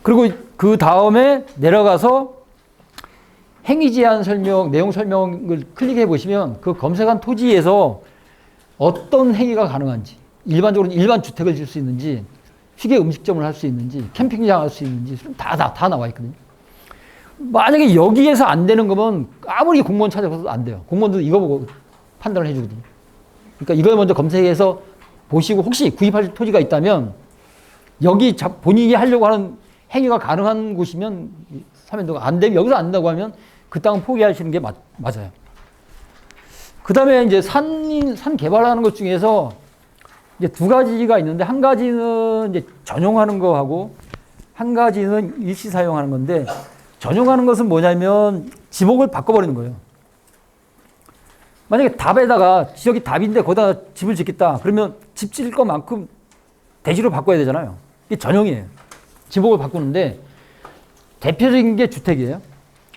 그리고 그 다음에 내려가서 행위 제한 설명, 내용 설명을 클릭해 보시면 그 검색한 토지에서 어떤 행위가 가능한지, 일반적으로 일반 주택을 질 수 있는지, 휴게 음식점을 할 수 있는지, 캠핑장 할 수 있는지 다 나와 있거든요. 만약에 여기에서 안 되는 거면 아무리 공무원 찾아가도 안 돼요. 공무원도 이거 보고 판단을 해주거든요. 그러니까 이걸 먼저 검색해서 보시고 혹시 구입할 토지가 있다면 여기 본인이 하려고 하는 행위가 가능한 곳이면 사면 되고 안 되면 여기서 안 된다고 하면 그 땅은 포기하시는 게 맞아요. 그 다음에 이제 산 개발하는 것 중에서 이제 두 가지가 있는데 한 가지는 이제 전용하는 거하고 한 가지는 일시 사용하는 건데 전용하는 것은 뭐냐면 지목을 바꿔버리는 거예요. 만약에 답에다가 지역이 답인데 거기다 집을 짓겠다. 그러면 집 지을 것만큼 대지로 바꿔야 되잖아요. 이게 전용이에요. 지목을 바꾸는데 대표적인 게 주택이에요.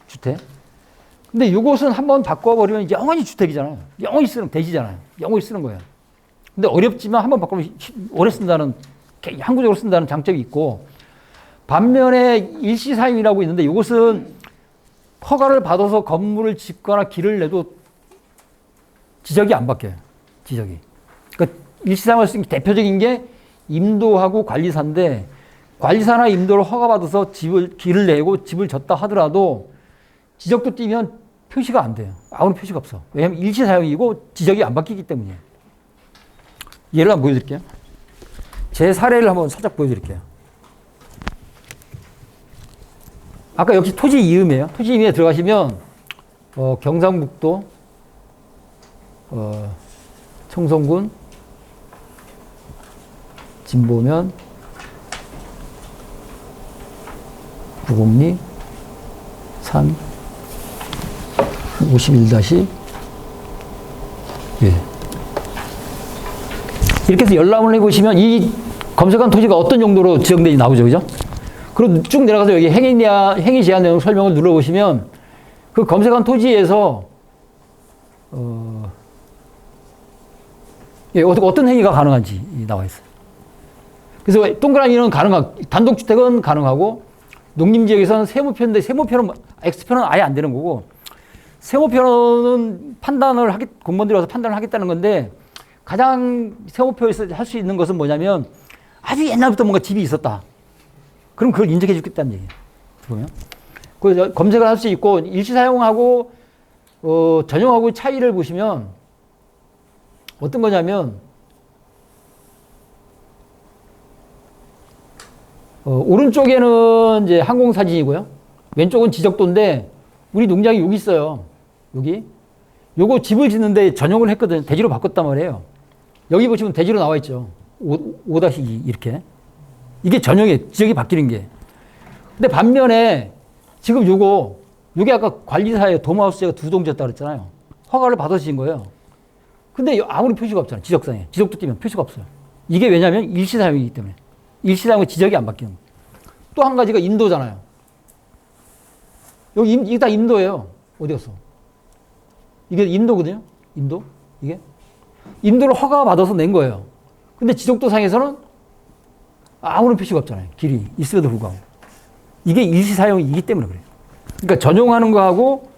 주택. 근데 이것은 한번 바꿔버리면 영원히 주택이잖아요. 영원히 쓰는 대지잖아요. 영원히 쓰는 거예요. 근데 어렵지만 한번 바꾸면 오래 쓴다는, 항구적으로 쓴다는 장점이 있고, 반면에 일시사용이라고 있는데 이것은 허가를 받아서 건물을 짓거나 길을 내도 지적이 안 바뀌어요. 지적이. 그러니까 일시사용할 수 있는 대표적인 게 임도하고 관리사인데, 관리사나 임도를 허가받아서 길을 내고 집을 졌다 하더라도 지적도 띄면 표시가 안 돼요. 아무런 표시가 없어. 왜냐하면 일시사용이고 지적이 안 바뀌기 때문이에요. 예를 한번 보여드릴게요. 제 사례를 한번 살짝 보여드릴게요. 아까 역시 토지 이음이에요. 토지 이음에 들어가시면 경상북도 청송군 진보면 구곡리 산 51-1 이렇게 해서 열람을 해보시면 이 검색한 토지가 어떤 용도로 지정되는지 나오죠. 그죠? 그리고 쭉 내려가서 여기 행위 제한 내용 설명을 눌러보시면 그 검색한 토지에서 어떤 행위가 가능한지 나와 있어요. 그래서 동그라미는 단독주택은 가능하고, 농림지역에서는 세무표인데 세무표는 X표는 아예 안 되는 거고, 세무표는 공무원들이 와서 판단을 하겠다는 건데, 가장 세무표에서 할 수 있는 것은 뭐냐면 아주 옛날부터 뭔가 집이 있었다. 그럼 그걸 인정해 주겠다는 얘기예요. 보면. 그래서 검색을 할 수 있고, 일시사용하고 전용하고 차이를 보시면 어떤 거냐면, 오른쪽에는 이제 항공사진이고요. 왼쪽은 지적도인데, 우리 농장이 여기 있어요. 여기. 요거 집을 짓는데 전용을 했거든요. 대지로 바꿨단 말이에요. 여기 보시면 대지로 나와 있죠. 5-2 이렇게. 이게 전용이에요. 지역이 바뀌는 게. 근데 반면에 지금 요게 아까 관리사에 도마우스가 2동 지었다 그랬잖아요. 허가를 받으신 거예요. 근데 아무런 표시가 없잖아요. 지적상에. 지적도 띄면 표시가 없어요. 이게 왜냐면 일시사용이기 때문에. 일시사용은 지적이 안 바뀌는 거예요. 또 한 가지가 임도잖아요. 이게 다 임도예요. 어디 갔어? 이게 임도거든요. 임도. 이게. 임도를 허가받아서 낸 거예요. 근데 지적도상에서는 아무런 표시가 없잖아요. 길이 있음에도 불구하고. 이게 일시사용이기 때문에 그래요. 그러니까 전용하는 거하고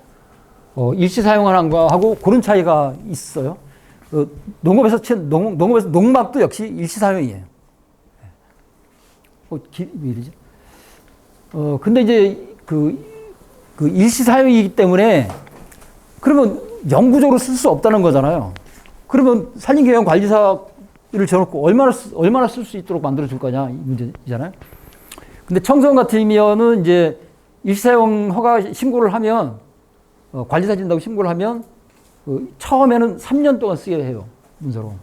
일시사용하는 거하고 그런 차이가 있어요. 농업에서 농막도 역시 일시사용이에요. 왜 이러지? 근데 이제 그 일시사용이기 때문에 그러면 영구적으로 쓸 수 없다는 거잖아요. 그러면 산림경영관리사를 정해놓고 얼마나 쓸 수 있도록 만들어줄 거냐 이 문제잖아요. 근데 청소년 같으면은 이제 일시사용 허가 신고를 하면 관리사 진다고 신고를 하면 처음에는 3년 동안 쓰게 해요. 문서로.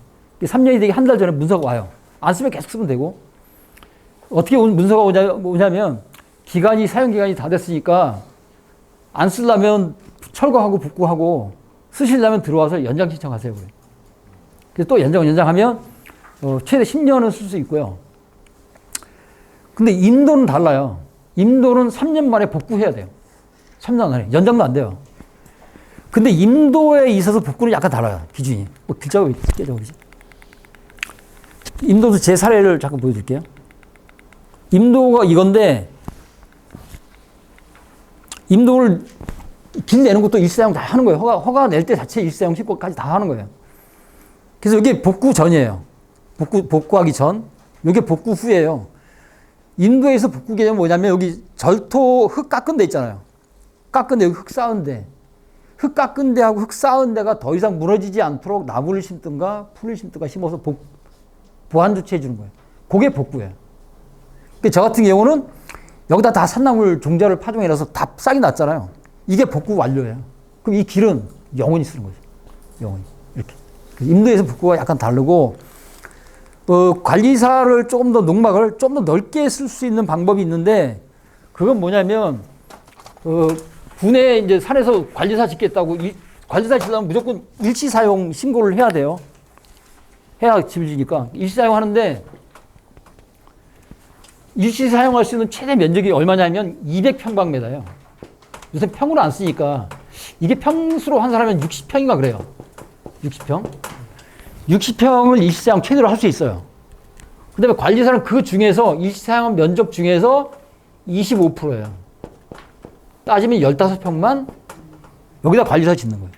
3년이 되기 한 달 전에 문서가 와요. 안 쓰면 계속 쓰면 되고, 어떻게 문서가 오냐면 사용 기간이 다 됐으니까 안 쓰려면 철거하고 복구하고, 쓰시려면 들어와서 연장 신청하세요. 그래서 또 연장하면 최대 10년은 쓸 수 있고요. 근데 임도는 달라요. 임도는 3년 만에 복구해야 돼요. 3년 안에. 연장도 안 돼요. 근데 임도에 있어서 복구는 약간 달라요. 기준이. 글자가 왜 깨져버리지? 임도도 제 사례를 잠깐 보여드릴게요. 임도가 이건데, 임도를 길 내는 것도 일시사용 다 하는 거예요. 허가 낼 때 자체 일시사용 신고까지 다 하는 거예요. 그래서 이게 복구 전이에요. 복구하기 전. 이게 복구 후예요. 인도에서 복구 개념은 뭐냐면 여기 절토 흙 깎은 데 있잖아요. 깎은 데, 흙 쌓은 데. 흙 깎은 데하고 흙 쌓은 데가 더 이상 무너지지 않도록 나무를 심든가 풀을 심든가 심어서 보완 조치해 주는 거예요. 그게 복구예요. 그러니까 저 같은 경우는 여기다 다 산나물 종자를 파종해놔서 다 싹이 났잖아요. 이게 복구 완료예요. 그럼 이 길은 영원히 쓰는 거죠. 영원히. 이렇게. 임도에서 복구가 약간 다르고, 관리사를 조금 더 농막을 좀 더 넓게 쓸 수 있는 방법이 있는데, 그건 뭐냐면, 군에 이제 산에서 관리사 짓겠다고, 관리사 짓려면 무조건 일시사용 신고를 해야 돼요. 해야 집을 지니까. 일시사용 하는데, 일시사용할 수 있는 최대 면적이 얼마냐면 200평방미터예요. 요새 평으로 안 쓰니까 이게 평수로 환산하면 60평인가 그래요. 60평. 60평을 일시사용 최대로 할 수 있어요. 그 다음에 관리사는 그 중에서 일시사용 면적 중에서 25%예요. 따지면 15평만 여기다 관리사 짓는 거예요.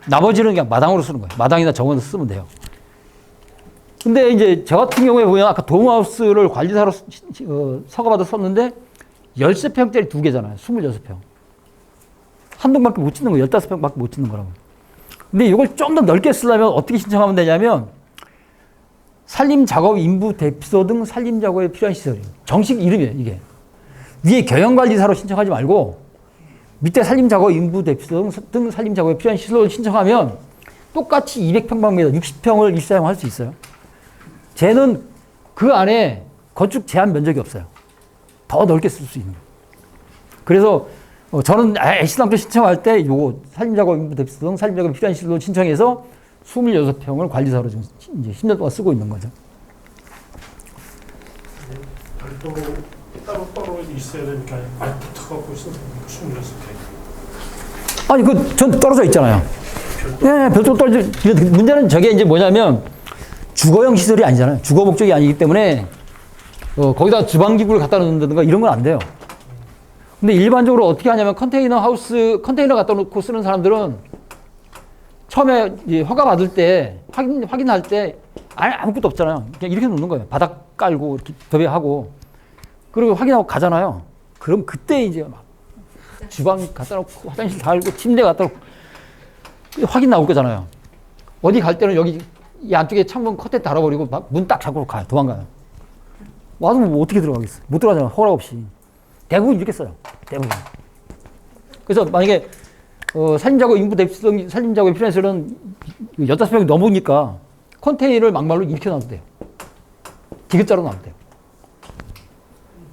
나머지는 그냥 마당으로 쓰는 거예요. 마당이나 정원에서 쓰면 돼요. 근데 이제 저 같은 경우에 보면 아까 돔하우스를 관리사로 허가받아 썼는데 13평짜리 2개잖아요. 26평. 한 동밖에 못 짓는 거예요. 15평밖에 못 짓는 거라고. 근데 이걸 좀 더 넓게 쓰려면 어떻게 신청하면 되냐면 산림작업 인부 대피소 등 산림작업에 필요한 시설이에요. 정식 이름이에요. 이게. 위에 경영관리사로 신청하지 말고 밑에 산림작업 인부 대피소 등 산림작업에 필요한 시설을 신청하면 똑같이 200평방미터 60평을 일사용할 수 있어요. 쟤는 그 안에 건축 제한 면적이 없어요. 더 넓게 쓸 수 있는 거예요. 그래서 저는 애시당초 신청할 때 요거 산림작업 인부 대피소 등 산림작업에 필요한 시설을 신청해서 26평을 관리사로 지금 이제 10년 동안 쓰고 있는 거죠. 별도로 따로따로 있어야 되니까 많이 붙어갖고 있어서 26개. 아니, 전 떨어져 있잖아요. 예, 별도로 떨어져. 문제는 저게 이제 뭐냐면 주거용 시설이 아니잖아요. 주거 목적이 아니기 때문에 거기다 주방기구를 갖다 놓는다든가 이런 건 안 돼요. 근데 일반적으로 어떻게 하냐면 컨테이너 갖다 놓고 쓰는 사람들은 처음에 이제 허가 받을 때 확인할 때 아무것도 없잖아요. 그냥 이렇게 놓는 거예요. 바닥 깔고 이렇게 도배하고 그리고 확인하고 가잖아요. 그럼 그때 이제 막 주방 갖다 놓고 화장실 달고 침대 갖다 놓고 확인 나올 거잖아요. 어디 갈 때는 여기 이 안쪽에 창문 커튼 달아버리고 문 딱 잡고 가요. 도망가요. 와서 뭐 어떻게 들어가겠어? 못 들어가잖아요. 허락 없이. 대부분 이렇게 써요. 대부분. 그래서 만약에 산림작업 인부 대피소 등 산림작업에 필요한 시설은 15평이 넘으니까 컨테이너를 막말로 이렇게 놔도 돼요. 디귿자로 놔도 돼요.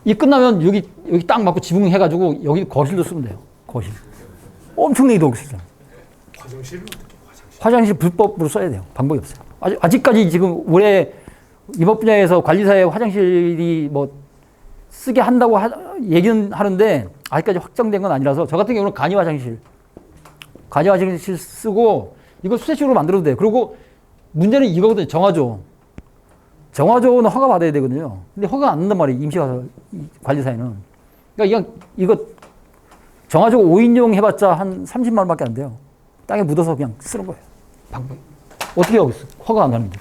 이 끝나면 여기 딱 맞고 지붕해가지고 여기 거실도 쓰면 돼요. 거실. 엄청나게 넓게 쓰잖아요. 화장실은 어떻게 화장실 불법으로 써야 돼요. 방법이 없어요. 아직까지 지금 올해 임업 분야에서 관리사의 화장실이 뭐 쓰게 한다고 얘기는 하는데 아직까지 확정된 건 아니라서 저 같은 경우는 간이 화장실 쓰고 이걸 수세식으로 만들어도 돼요. 그리고 문제는 이거거든요. 정화조는 허가 받아야 되거든요. 근데 허가 안 난단 말이에요. 임시관리사에는. 그러니까 이거 정화조 5인용 해봤자 한 30만 원밖에 안 돼요. 땅에 묻어서 그냥 쓰는 거예요. 방법. 어떻게 하고 있어? 허가 안 나는데.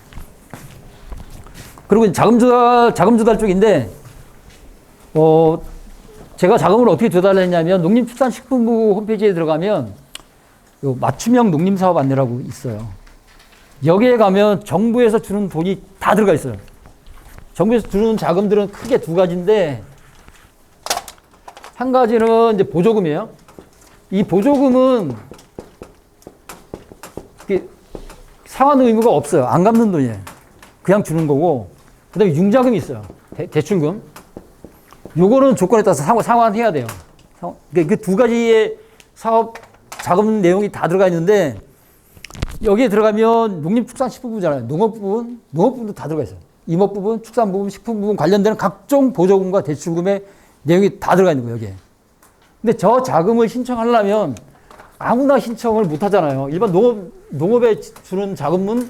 그리고 자금 조달 쪽인데, 제가 자금을 어떻게 조달을 했냐면, 농림축산식품부 홈페이지에 들어가면, 요 맞춤형 농림사업 안내라고 있어요. 여기에 가면 정부에서 주는 돈이 다 들어가 있어요. 정부에서 주는 자금들은 크게 두 가지인데, 한 가지는 이제 보조금이에요. 이 보조금은 상환 의무가 없어요. 안 갚는 돈이에요. 그냥 주는 거고, 그 다음에 융자금이 있어요. 대출금. 요거는 조건에 따라서 상환해야 돼요. 그 두 가지의 사업 자금 내용이 다 들어가 있는데, 여기에 들어가면 농림축산식품부잖아요. 농업부분도 다 들어가 있어요. 임업 부분, 축산 부분, 식품 부분 관련되는 각종 보조금과 대출금의 내용이 다 들어가 있는 거예요, 여기에. 근데 저 자금을 신청하려면 아무나 신청을 못 하잖아요. 일반 농업에 주는 자금은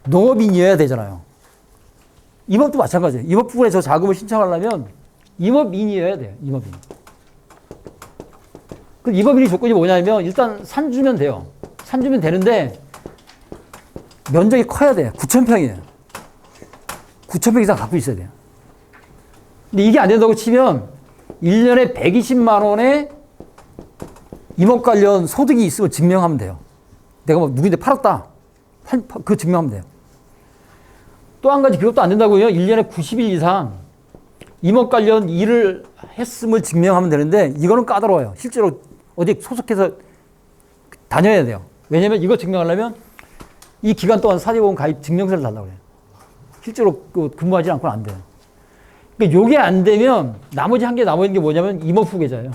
농업인이어야 되잖아요. 임업도 마찬가지예요. 임업 부분에 저 자금을 신청하려면 임업인이어야 돼요. 임업인. 그 임업인이 조건이 뭐냐면 일단 산 주면 돼요. 산 주면 되는데 면적이 커야 돼요. 9,000평이에요. 9,000평 이상 갖고 있어야 돼요. 근데 이게 안 된다고 치면 1년에 120만 원의 임업 관련 소득이 있으면 증명하면 돼요. 내가 뭐 누구한테 팔았다. 그거 증명하면 돼요. 또 한 가지 그것도 안 된다고요. 1년에 90일 이상 임업 관련 일을 했음을 증명하면 되는데 이거는 까다로워요. 실제로 어디 소속해서 다녀야 돼요. 왜냐면 이거 증명하려면 이 기간 동안 사대보험 가입 증명서를 달라고 해요. 실제로 근무하지 않고는 안 돼요. 그러니까 요게 안 되면 나머지 한 개 남아있는 게 뭐냐면 임업 후계자예요.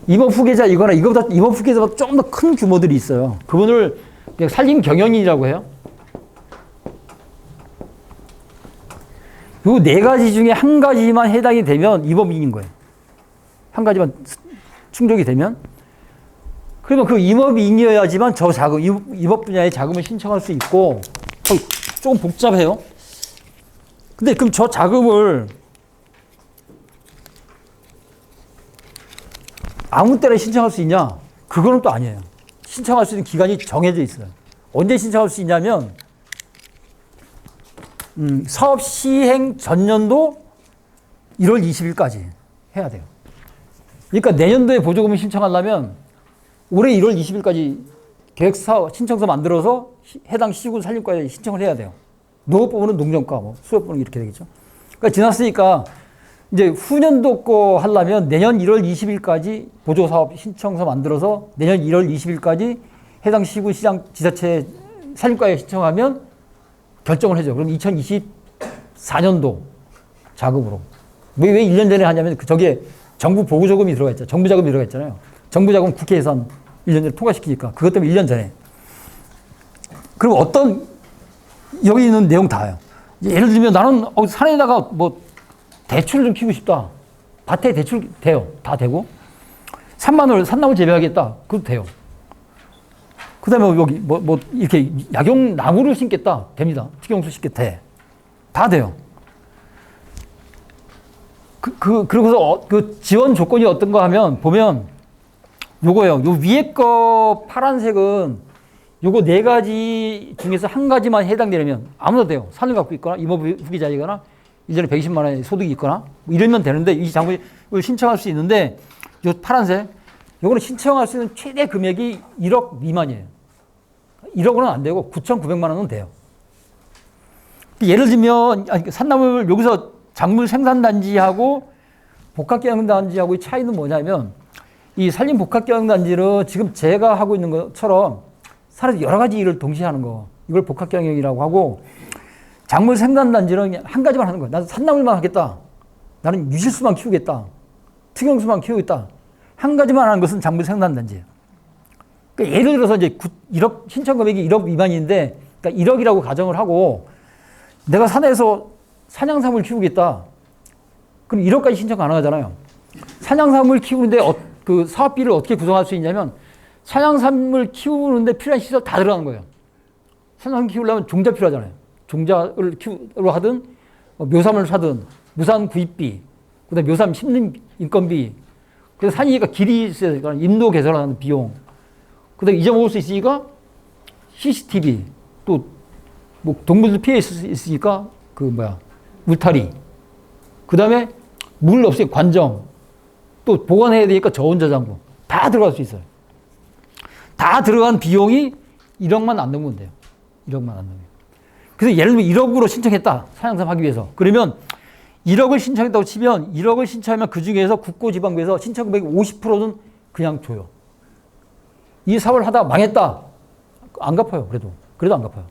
임업 후계자 이거나 이거보다 임업 후계자보다 좀 더 큰 규모들이 있어요. 그분을 그냥 산림 경영인이라고 해요. 요 네 가지 중에 한 가지만 해당이 되면 임업인인 거예요. 한 가지만 충족이 되면 그러면 그 임업인이어야지만 저 자금, 임업 분야의 자금을 신청할 수 있고 조금 복잡해요. 근데 그럼 저 자금을 아무 때나 신청할 수 있냐? 그거는 또 아니에요. 신청할 수 있는 기간이 정해져 있어요. 언제 신청할 수 있냐면 사업 시행 전년도 1월 20일까지 해야 돼요. 그러니까 내년도에 보조금을 신청하려면 올해 1월 20일까지 계획사 신청서 만들어서 해당 시군 산림과에 신청을 해야 돼요. 농업부문은 농정과, 뭐 수협부는 이렇게 되겠죠. 그러니까 지났으니까 이제 후년도 거 하려면 내년 1월 20일까지 보조사업 신청서 만들어서 내년 1월 20일까지 해당 시군 시장 지자체 산림과에 신청하면 결정을 해줘. 그럼 2024년도 자금으로. 왜 1년 전에 하냐면 저게 정부 보조금이 들어가 있잖아요. 정부 자금이 들어가 있잖아요. 정부 자금 국회 예산 1년 전에 통과시키니까 그것 때문에 1년 전에. 그럼 어떤 여기 있는 내용 다요. 예를 들면 나는 산에다가 뭐 대추를 좀 키우고 싶다. 밭에 대추 돼요. 다 되고. 산나물 재배하겠다. 그것도 돼요. 그 다음에 여기 뭐 이렇게 약용 나무를 심겠다. 됩니다. tik용수 심겠다. 돼. 다 돼요. 그러고서 그 지원 조건이 어떤가 하면 보면 요거예요. 요 위에 거 파란색은 요거 4가지 중에서 한 가지만 해당되려면 아무나 돼요. 산을 갖고 있거나 임업 후기자이거나 1년에 120만 원의 소득이 있거나 뭐 이러면 되는데 이 자금을 신청할 수 있는데 요 파란색 요거는 신청할 수 있는 최대 금액이 1억 미만이에요. 1억은 안 되고 9,900만 원은 돼요. 예를 들면 산나물 여기서 작물 생산단지하고 복합경영단지하고의 차이는 뭐냐면 이 산림복합경영단지는 지금 제가 하고 있는 것처럼 산에서 여러 가지 일을 동시에 하는 거 이걸 복합경영이라고 하고 작물 생산단지는 그냥 한 가지만 하는 거야. 나는 산나물만 하겠다. 나는 유실수만 키우겠다. 특용수만 키우겠다. 한 가지만 하는 것은 작물 생산단지예요. 그러니까 예를 들어서 이제 1억 신청 금액이 1억 미만인데 그러니까 1억이라고 가정을 하고 내가 산에서 산양삼을 키우겠다. 그럼 1억까지 신청 가능하잖아요. 산양삼을 키우는데 그 사업비를 어떻게 구성할 수 있냐면 산양삼을 키우는데 필요한 시설 다 들어가는 거예요. 산양삼 키우려면 종자 필요하잖아요. 종자를 키우로 하든 묘삼을 사든 무산 구입비, 그다음에 묘삼 심는 인건비, 그래서 산이니까 길이 있어야 되니까 인도 개설하는 비용, 그다음에 잊어먹을 수 있으니까 CCTV, 또 뭐 동물들 피해 있으니까 울타리, 그다음에 물 없이 관정, 또 보관해야 되니까 저온저장고 다 들어갈 수 있어요. 다 들어간 비용이 1억만 안 넘으면 돼요. 1억만 안 넘으면. 그래서 예를 들면 1억으로 신청했다. 산양삼 하기 위해서. 그러면 1억을 신청했다고 치면 1억을 신청하면 그 중에서 국고지방부에서 신청 금액 50%는 그냥 줘요. 이 사업을 하다가 망했다. 안 갚아요. 그래도 안 갚아요.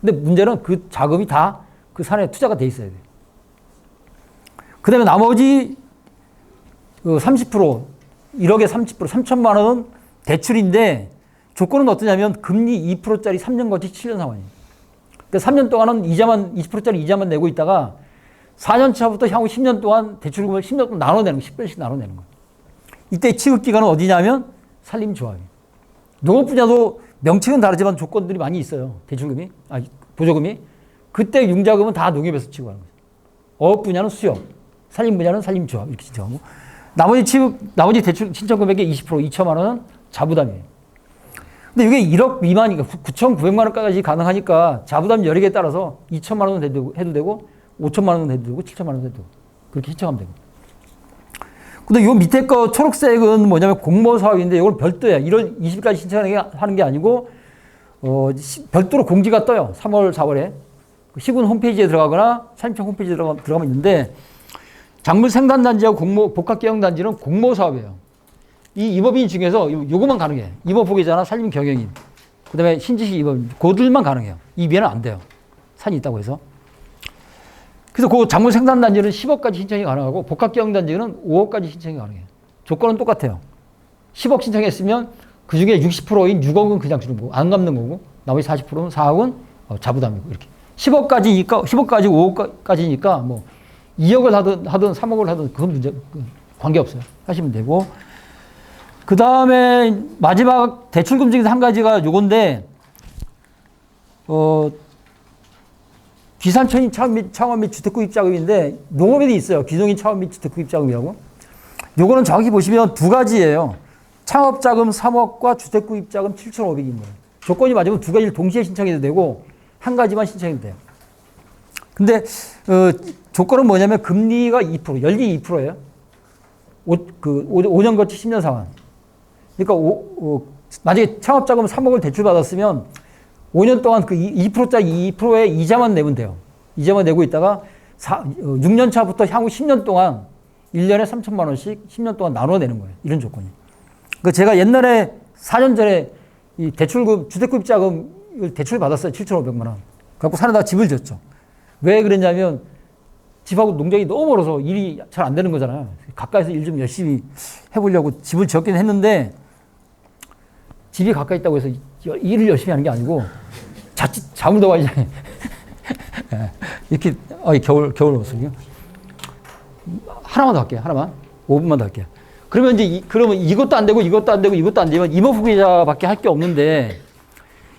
근데 문제는 그 자금이 다 그 산에 투자가 돼 있어야 돼요. 그 다음에 나머지 30%, 1억에 30%, 3천만 원은 대출인데 조건은 어떠냐면 금리 2%짜리 3년 거치 7년 상환이에요. 그러니까 3년 동안은 20%짜리 이자만 내고 있다가 4년 차부터 향후 10년 동안 대출금을 10년 동안 나눠내는 거예요. 10배씩 나눠내는 거예요. 이때 취급기간은 어디냐면 산림조합이에요. 농업 분야도 명칭은 다르지만 조건들이 많이 있어요. 보조금이. 그때 융자금은 다 농협에서 취급하는 거죠. 어업 분야는 수협, 산림 분야는 산림조합 이렇게 신청하고 나머지 대출 신청 금액의 20%, 2천만 원은 자부담이에요. 근데 이게 1억 미만이니까 9,900만 원까지 가능하니까 자부담 여력에 따라서 2천만 원은 해도 되고 5천만 원은 해도 되고 7천만 원은 해도 되고 그렇게 신청하면 되고. 근데 요 밑에 거 초록색은 뭐냐면 공모 사업인데 이걸 별도야. 1월 20일까지 신청하는 게 아니고 별도로 공지가 떠요. 3월, 4월에. 시군 홈페이지에 들어가거나 산림청 홈페이지에 들어가면 있는데 작물 생산단지하고 복합경영단지는 공모 사업이에요. 이 임업인 중에서 요거만 가능해. 임업 후계자나 산림 경영인. 그 다음에 신지식 임업인. 그들만 가능해요. 이 위에는 안 돼요. 산이 있다고 해서. 그래서 그 작물 생산단지는 10억까지 신청이 가능하고 복합경영단지는 5억까지 신청이 가능해요. 조건은 똑같아요. 10억 신청했으면 그 중에 60%인 6억은 그냥 주는 거고 안 갚는 거고 나머지 40%는 4억은 자부담이고 이렇게. 10억까지니까 5억까지니까 뭐 2억을 하든 3억을 하든 그건 관계없어요. 하시면 되고. 그 다음에 마지막 대출금 중에서 한 가지가 요건데, 비산천인 창업 및 주택구입 자금인데, 농업에도 있어요. 기존인 창업 및 주택구입 자금이라고. 요거는 정확히 보시면 두 가지예요. 창업 자금 3억과 주택구입 자금 7,500인 거예요. 조건이 맞으면 두 가지를 동시에 신청해도 되고, 한 가지만 신청해도 돼요. 근데, 조건은 뭐냐면 금리가 2%, 연리 2%예요. 5년 거치 10년 상환. 그러니까, 만약에 창업 자금 3억을 대출받았으면 5년 동안 그 2%짜리 2%의 이자만 내면 돼요. 이자만 내고 있다가 6년 차부터 향후 10년 동안 1년에 3천만 원씩 10년 동안 나눠 내는 거예요. 이런 조건이. 그 제가 옛날에 4년 전에 이 대출금, 주택구입 자금을 대출 받았어요. 7,500만 원. 갖고 산에다가 집을 지었죠. 왜 그랬냐면 집하고 농장이 너무 멀어서 일이 잘 안 되는 거잖아요. 가까이서 일 좀 열심히 해보려고 집을 지었긴 했는데 집이 가까이 있다고 해서 일을 열심히 하는 게 아니고 자칫 잠을 더 많이 자요. 이렇게 겨울 옷을요. 하나만 더 할게요. 하나만. 5분만 더 할게요. 그러면 그러면 이것도 안 되고 이것도 안 되고 이것도 안 되면 임업후 계좌밖에 할 게 없는데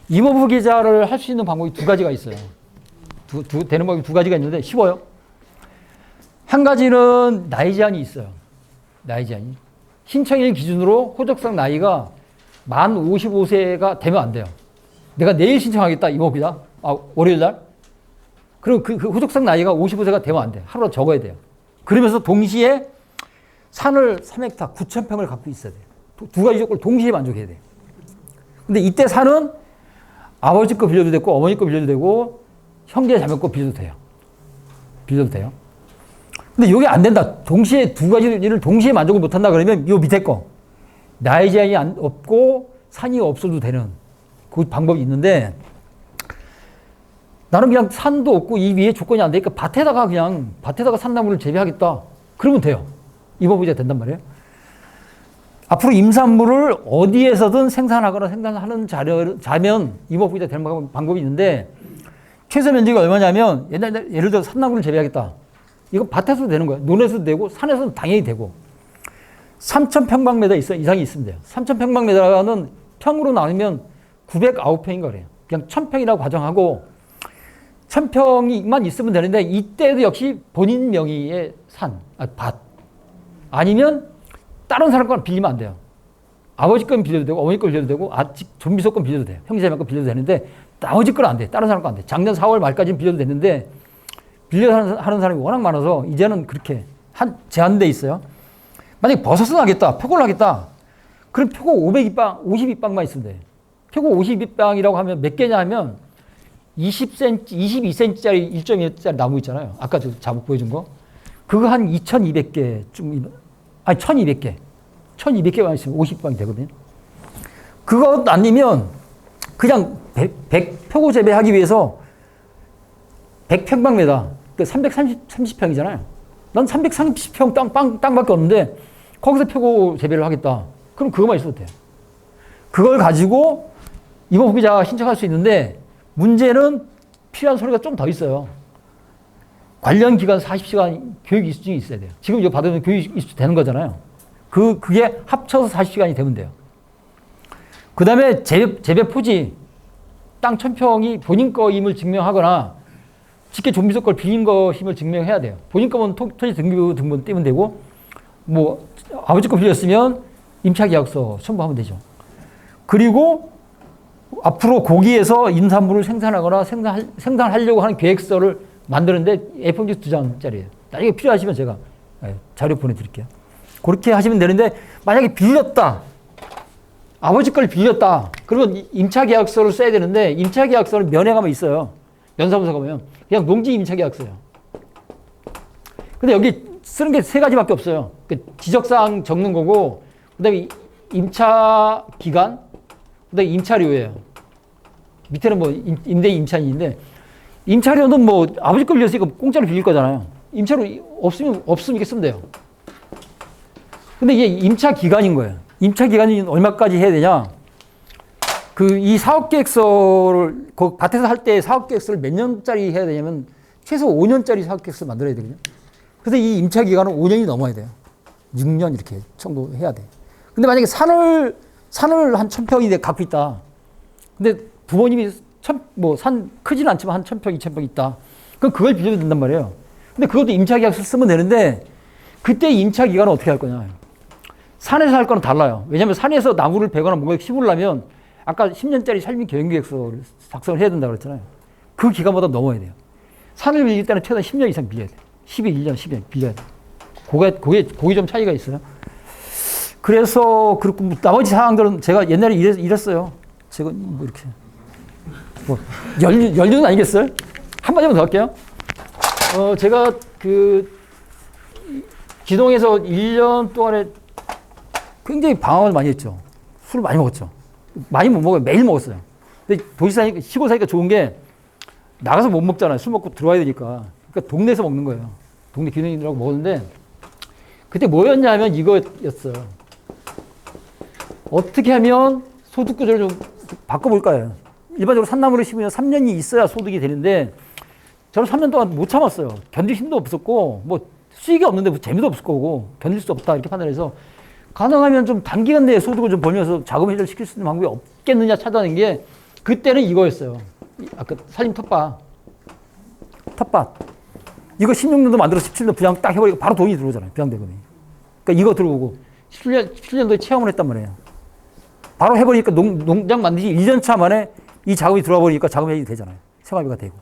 임업후 계좌를 할 수 있는 방법이 두 가지가 있어요. 되는 방법이 두 가지가 있는데 쉬워요. 한 가지는 나이 제한이 있어요. 나이 제한이. 신청일 기준으로 호적상 나이가 만 55세가 되면 안 돼요. 내가 내일 신청하겠다, 임업이다. 월요일 날. 그럼 그 호적상 나이가 55세가 되면 안 돼. 하루로 적어야 돼요. 그러면서 동시에 산을 3헥타 9,000평을 갖고 있어야 돼요. 두 가지 조건을 동시에 만족해야 돼요. 근데 이때 산은 아버지 거 빌려도 되고, 어머니 거 빌려도 되고, 형제 자매 거 빌려도 돼요. 빌려도 돼요. 근데 이게 안 된다. 동시에 두 가지 일을 동시에 만족을 못 한다 그러면 이 밑에 거. 나이 제한이 없고 산이 없어도 되는 그 방법이 있는데 나는 그냥 산도 없고 이 위에 조건이 안 되니까 밭에다가 산나물을 재배하겠다. 그러면 돼요. 임업부자 된단 말이에요. 앞으로 임산물을 어디에서든 생산하거나 생산하는 자면 임업부자 되는 방법이 있는데 최소 면적이 얼마냐면 예를 들어 산나물을 재배하겠다. 이건 밭에서도 되는 거예요. 논에서도 되고 산에서도 당연히 되고 3,000평방미터 이상이 있으면 돼요. 3,000평방미터는 평으로 나누면 909평인가 그래요. 그냥 1,000평이라고 가정하고 1,000평만 있으면 되는데 이때도 역시 본인 명의의 밭. 아니면 다른 사람 건 빌리면 안 돼요. 아버지 건 빌려도 되고 어머니 건 빌려도 되고 좀비소 건 빌려도 돼요. 형제자매 건 빌려도 되는데 나머지 건 안 돼. 다른 사람 건 안 돼. 작년 4월 말까지는 빌려도 됐는데 빌려서 하는 사람이 워낙 많아서 이제는 그렇게 제한돼 있어요. 만약에 버섯을 하겠다, 표고를 하겠다. 그럼 표고 52빵만 있으면 돼. 표고 52빵이라고 하면 몇 개냐 하면 20cm, 22cm짜리 1.2짜리 나무 있잖아요. 아까 저 자목 보여준 거. 그거 한 2,200개, 1,200개. 1,200개만 있으면 50빵이 되거든요. 그거 아니면 그냥 100표고 재배하기 위해서 100평방미터, 그 330평이잖아요. 난 330평 땅밖에 없는데 거기서 표고 재배를 하겠다. 그럼 그것만 있어도 돼요. 그걸 가지고 임업후기자 신청할 수 있는데 문제는 필요한 서류가 좀 더 있어요. 관련 기간 40시간 교육 이수증이 있어야 돼요. 지금 이거 받으면 교육 이수 되는 거잖아요. 그게 합쳐서 40시간이 되면 돼요. 그 다음에 재배 포지, 땅 1,000평이 본인 거임을 증명하거나 직계 좀비소 걸 빌린 것임을 증명해야 돼요. 본인 거면 토지 등본 떼면 되고, 뭐, 아버지 거 빌렸으면 임차계약서 첨부하면 되죠. 그리고 앞으로 거기에서 임산물을 생산하거나 생산하려고 하는 계획서를 만드는데 A4용지 2장짜리예요. 나중에 필요하시면 제가 자료 보내드릴게요. 그렇게 하시면 되는데 만약에 빌렸다. 아버지 걸 빌렸다. 그러면 임차계약서를 써야 되는데 임차계약서는 면회 가면 있어요. 면사무소 가면. 그냥 농지 임차계약서예요. 근데 여기 쓰는 게 세 가지밖에 없어요. 지적사항 적는 거고 그 다음에 임차 기간, 그 다음에 임차료예요. 밑에는 뭐 임대 임차인인데 임차료는 뭐 아버지 걸 빌렸으니까 공짜로 빌릴 거잖아요. 임차료 없으면 이렇게 쓰면 돼요. 근데 이게 임차 기간인 거예요. 임차 기간이 얼마까지 해야 되냐? 이 사업계획서를 밭에서 할 때 사업계획서를 몇 년짜리 해야 되냐면 최소 5년짜리 사업계획서 만들어야 되거든요. 그래서 이 임차 기간은 5년이 넘어야 돼요. 6년 이렇게 청구해야 돼. 근데 만약에 산을 한 1000평이 갖고 있다. 근데 부모님이 산 크지는 않지만 한 1000평, 2000평 있다. 그럼 그걸 빌려도 된단 말이에요. 근데 그것도 임차계약서 쓰면 되는데 그때 임차기간은 어떻게 할 거냐. 산에서 할 거는 달라요. 왜냐하면 산에서 나무를 베거나 뭔가 심으려면 아까 10년짜리 삶의 계획서를 작성을 해야 된다고 그랬잖아요. 그 기간보다 넘어야 돼요. 산을 빌릴 때는 최소한 10년 이상 빌려야 돼요. 12년, 10년 빌려야 돼요. 그게 좀 차이가 있어요. 그래서 그렇고 나머지 사항들은 제가 옛날에 이랬어요. 제가 뭐 이렇게 연륜은 아니겠어요? 한마디만 더 할게요. 제가 기동에서 1년 동안에 굉장히 방황을 많이 했죠. 술을 많이 먹었죠. 많이 못 먹어요. 매일 먹었어요. 근데 도시 사니까, 시골 사니까 좋은 게 나가서 못 먹잖아요. 술 먹고 들어와야 되니까. 그러니까 동네에서 먹는 거예요. 동네 기동인들하고 먹었는데 그때 뭐였냐면 이거였어요. 어떻게 하면 소득 구조를 좀 바꿔볼까요? 일반적으로 산나무를 심으면 3년이 있어야 소득이 되는데 저는 3년 동안 못 참았어요. 견딜 힘도 없었고 뭐 수익이 없는데 뭐 재미도 없을 거고 견딜 수 없다 이렇게 판단해서 가능하면 좀 단기간 내에 소득을 좀 벌면서 자금 해결 시킬 수 있는 방법이 없겠느냐 찾아낸 게 그때는 이거였어요. 아까 사진 텃밭. 이거 16년도 만들어서 17년 분양 딱 해버리고 바로 돈이 들어오잖아요. 분양대금이. 그러니까 이거 들어오고 17년도에 체험을 했단 말이에요. 바로 해버리니까 농장 만들기 1년 차 만에 이 자금이 들어와 버리니까 자금 해결이 되잖아요. 생활비가 되고.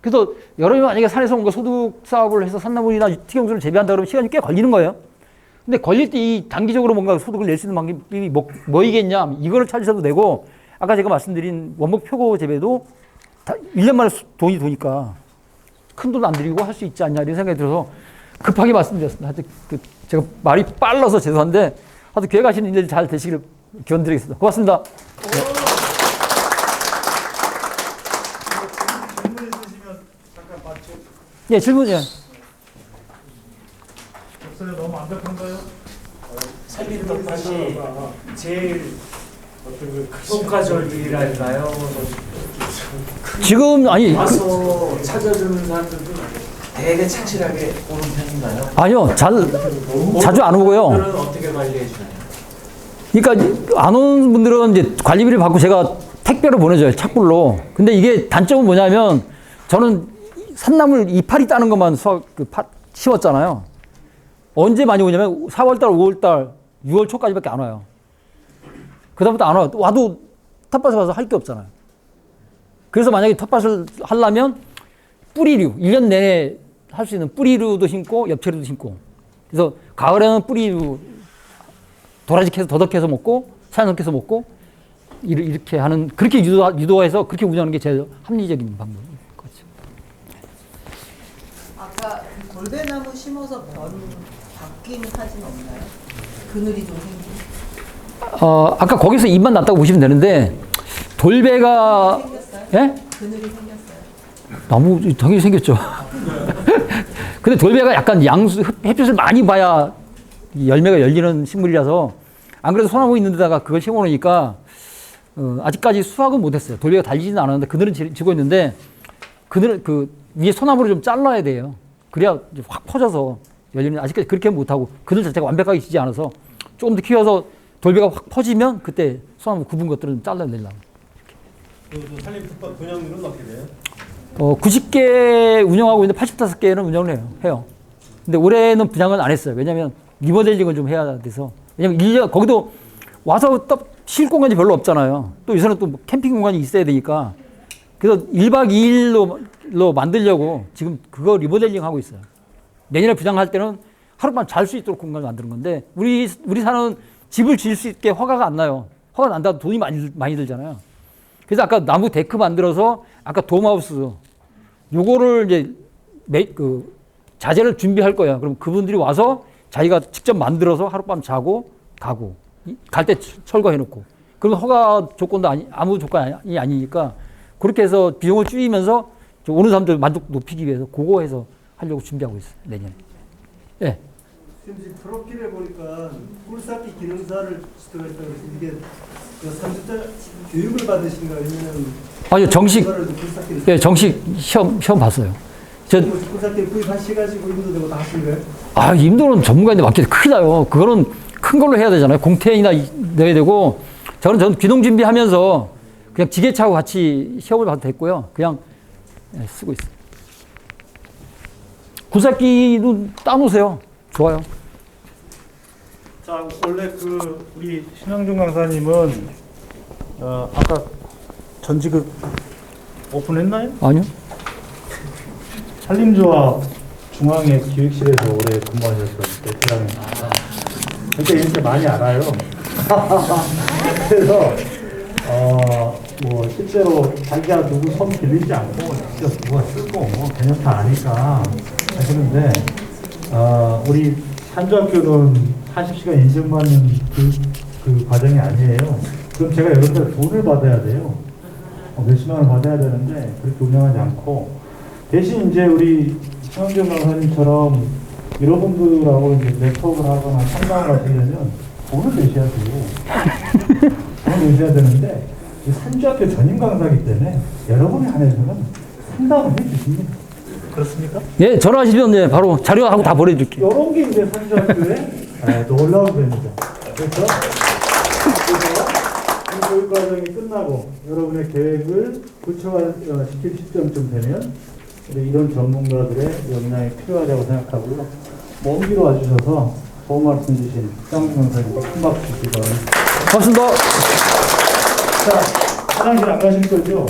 그래서 여러분이 만약에 산에서 뭔가 소득 사업을 해서 산나물이나 식용수를 재배한다 그러면 시간이 꽤 걸리는 거예요. 근데 걸릴 때 이 단기적으로 뭔가 소득을 낼 수 있는 방법이 뭐이겠냐 이거를 찾으셔도 되고 아까 제가 말씀드린 원목 표고 재배도 1년 만에 돈이 도니까 큰 돈 안 들이고 할 수 있지 않냐 이런 생각이 들어서 급하게 말씀드렸습니다. 하여튼 제가 말이 빨라서 죄송한데 하여튼 계획하시는 일들 잘 되시길 기원드리겠습니다. 고맙습니다. 질문 있으시면 잠깐 맞죠? 예, 질문이요. 없어요? 너무 완벽한가요? 살림 텃밭이 제일 어떤 효과적이랄까요? 지금 아니 와서 찾아주는 사람들도 되게 착실하게 오는 편인가요? 아니요, 자주 안 오고요. 분들은 어떻게 관리해 주나요? 그러니까 안 오는 분들은 이제 관리비를 받고 제가 택배로 보내줘요, 착불로. 근데 이게 단점은 뭐냐면 저는 산나물 이파리 따는 것만 심었잖아요. 언제 많이 오냐면 4월달, 5월달, 6월 초까지밖에 안 와요. 그다음부터 안 와요. 와도 텃밭에 와서 할 게 없잖아요. 그래서 만약에 텃밭을 하려면 뿌리류, 1년 내내 할 수 있는 뿌리류도 심고 엽채류도 심고. 그래서 가을에는 뿌리류 도라지 캐서 더덕해서 먹고 산성 캐서 먹고 이렇게 하는 그렇게 유도해서 그렇게 운영하는 게 제일 합리적인 방법인 것 같아요. 아까 돌배나무 심어서 바뀐 사진 없나요? 그늘이 좀 생긴. 아까 거기서 잎만 났다고 보시면 되는데 돌배가 생겼어요? 예? 그늘이 생겼어요? 나무 당연히 생겼죠. 근데 돌배가 약간 햇빛을 많이 봐야 열매가 열리는 식물이라서 안 그래도 소나무 있는 데다가 그걸 심어 놓으니까 아직까지 수확은 못했어요. 돌배가 달리지는 않았는데 그늘은 지고 있는데 그늘은 그 위에 소나무를 좀 잘라야 돼요. 그래야 확 퍼져서 열리는 아직까지 그렇게 못하고 그늘 자체가 완벽하게 지지 않아서 조금 더 키워서 돌배가 확 퍼지면 그때 소나무 굽은 것들은 잘라내려고. 살림 텃밭 분양률은 어떻게 돼요? 90개 운영하고 있는데 85개는 운영을 해요. 근데 올해는 분양은 안 했어요. 왜냐면 리모델링을 좀 해야 돼서. 왜냐면 거기도 와서 쉴 공간이 별로 없잖아요. 또 요새는 또 캠핑 공간이 있어야 되니까. 그래서 1박 2일로 만들려고 지금 그거 리모델링 하고 있어요. 내년에 분양할 때는 하룻밤 잘 수 있도록 공간을 만드는 건데 우리 사는 집을 지을 수 있게 허가가 안 나요. 허가 난다고 돈이 많이 들잖아요. 그래서 아까 나무 데크 만들어서 아까 돔하우스 요거를 이제 자재를 준비할 거야. 그럼 그분들이 와서 자기가 직접 만들어서 하룻밤 자고 가고 갈 때 철거해 놓고 그러면 허가 조건도 아무 조건이 아니니까 그렇게 해서 비용을 줄이면서 오는 사람들 만족 높이기 위해서 그거 해서 하려고 준비하고 있어요. 내년에. 예. 지금 프로필에 보니까 꿀쌓기 기능사를 지도했다고 해서 이게 그 3주짜 교육을 받으신 거 아니면 아니요, 정식 그거를 꿀쌓기를 예, 정식 시험 봤어요. 저, 굴삭기 구입하셔가지고 임도 되고 다 하신 거예요? 아, 임도는 전문가인데 맡기도 크게 나요. 그거는 큰 걸로 해야 되잖아요. 공태이나 넣어야 되고. 저는 귀농 준비하면서 그냥 지게차하고 같이 시험을 봐도 됐고요. 그냥 쓰고 있어요. 굴삭기도 따놓으세요. 좋아요. 자, 원래 그 우리 신영준 강사님은 아까 전직을 오픈했나요? 아니요. 산림조합 중앙회 기획실에서 오래 근무하셨던 베테랑입니다. 그러니까 이렇게 많이 알아요. 그래서 뭐 실제로 자기가 누구 손 빌리지 않고 직접 누가 쓰고 그냥 다 아니까 하시는데 우리 산조학교는 40시간 인증받는 그 과정이 아니에요. 그럼 제가 여러분들 돈을 받아야 돼요. 몇십만 원 받아야 되는데 그렇게 운영하지 않고 대신 이제 우리 신영준 강사님처럼 여러분들하고 이제 네트워크를 하거나 상담을 하시려면 돈을 내셔야 돼요. 돈을 내셔야 되는데 이 산주학교 전임 강사이기 때문에 여러분에 한해서는 상담을 해주십니다. 그렇습니까? 예, 전화하시면 예, 바로 자료하고 다 보내드릴게요. 이런 게 이제 산주학교의 놀라운 점이죠. 그래서 이 교육 과정이 끝나고 여러분의 계획을 구체화시킬 시점쯤 되면 이런 전문가들의 역량이 필요하다고 생각하고요. 먼 길 와주셔서 좋은 말씀 주신 박상준 강사님께 큰 박수 주시기 바랍니다. 고맙습니다. 자, 화장실 안 가실 거죠?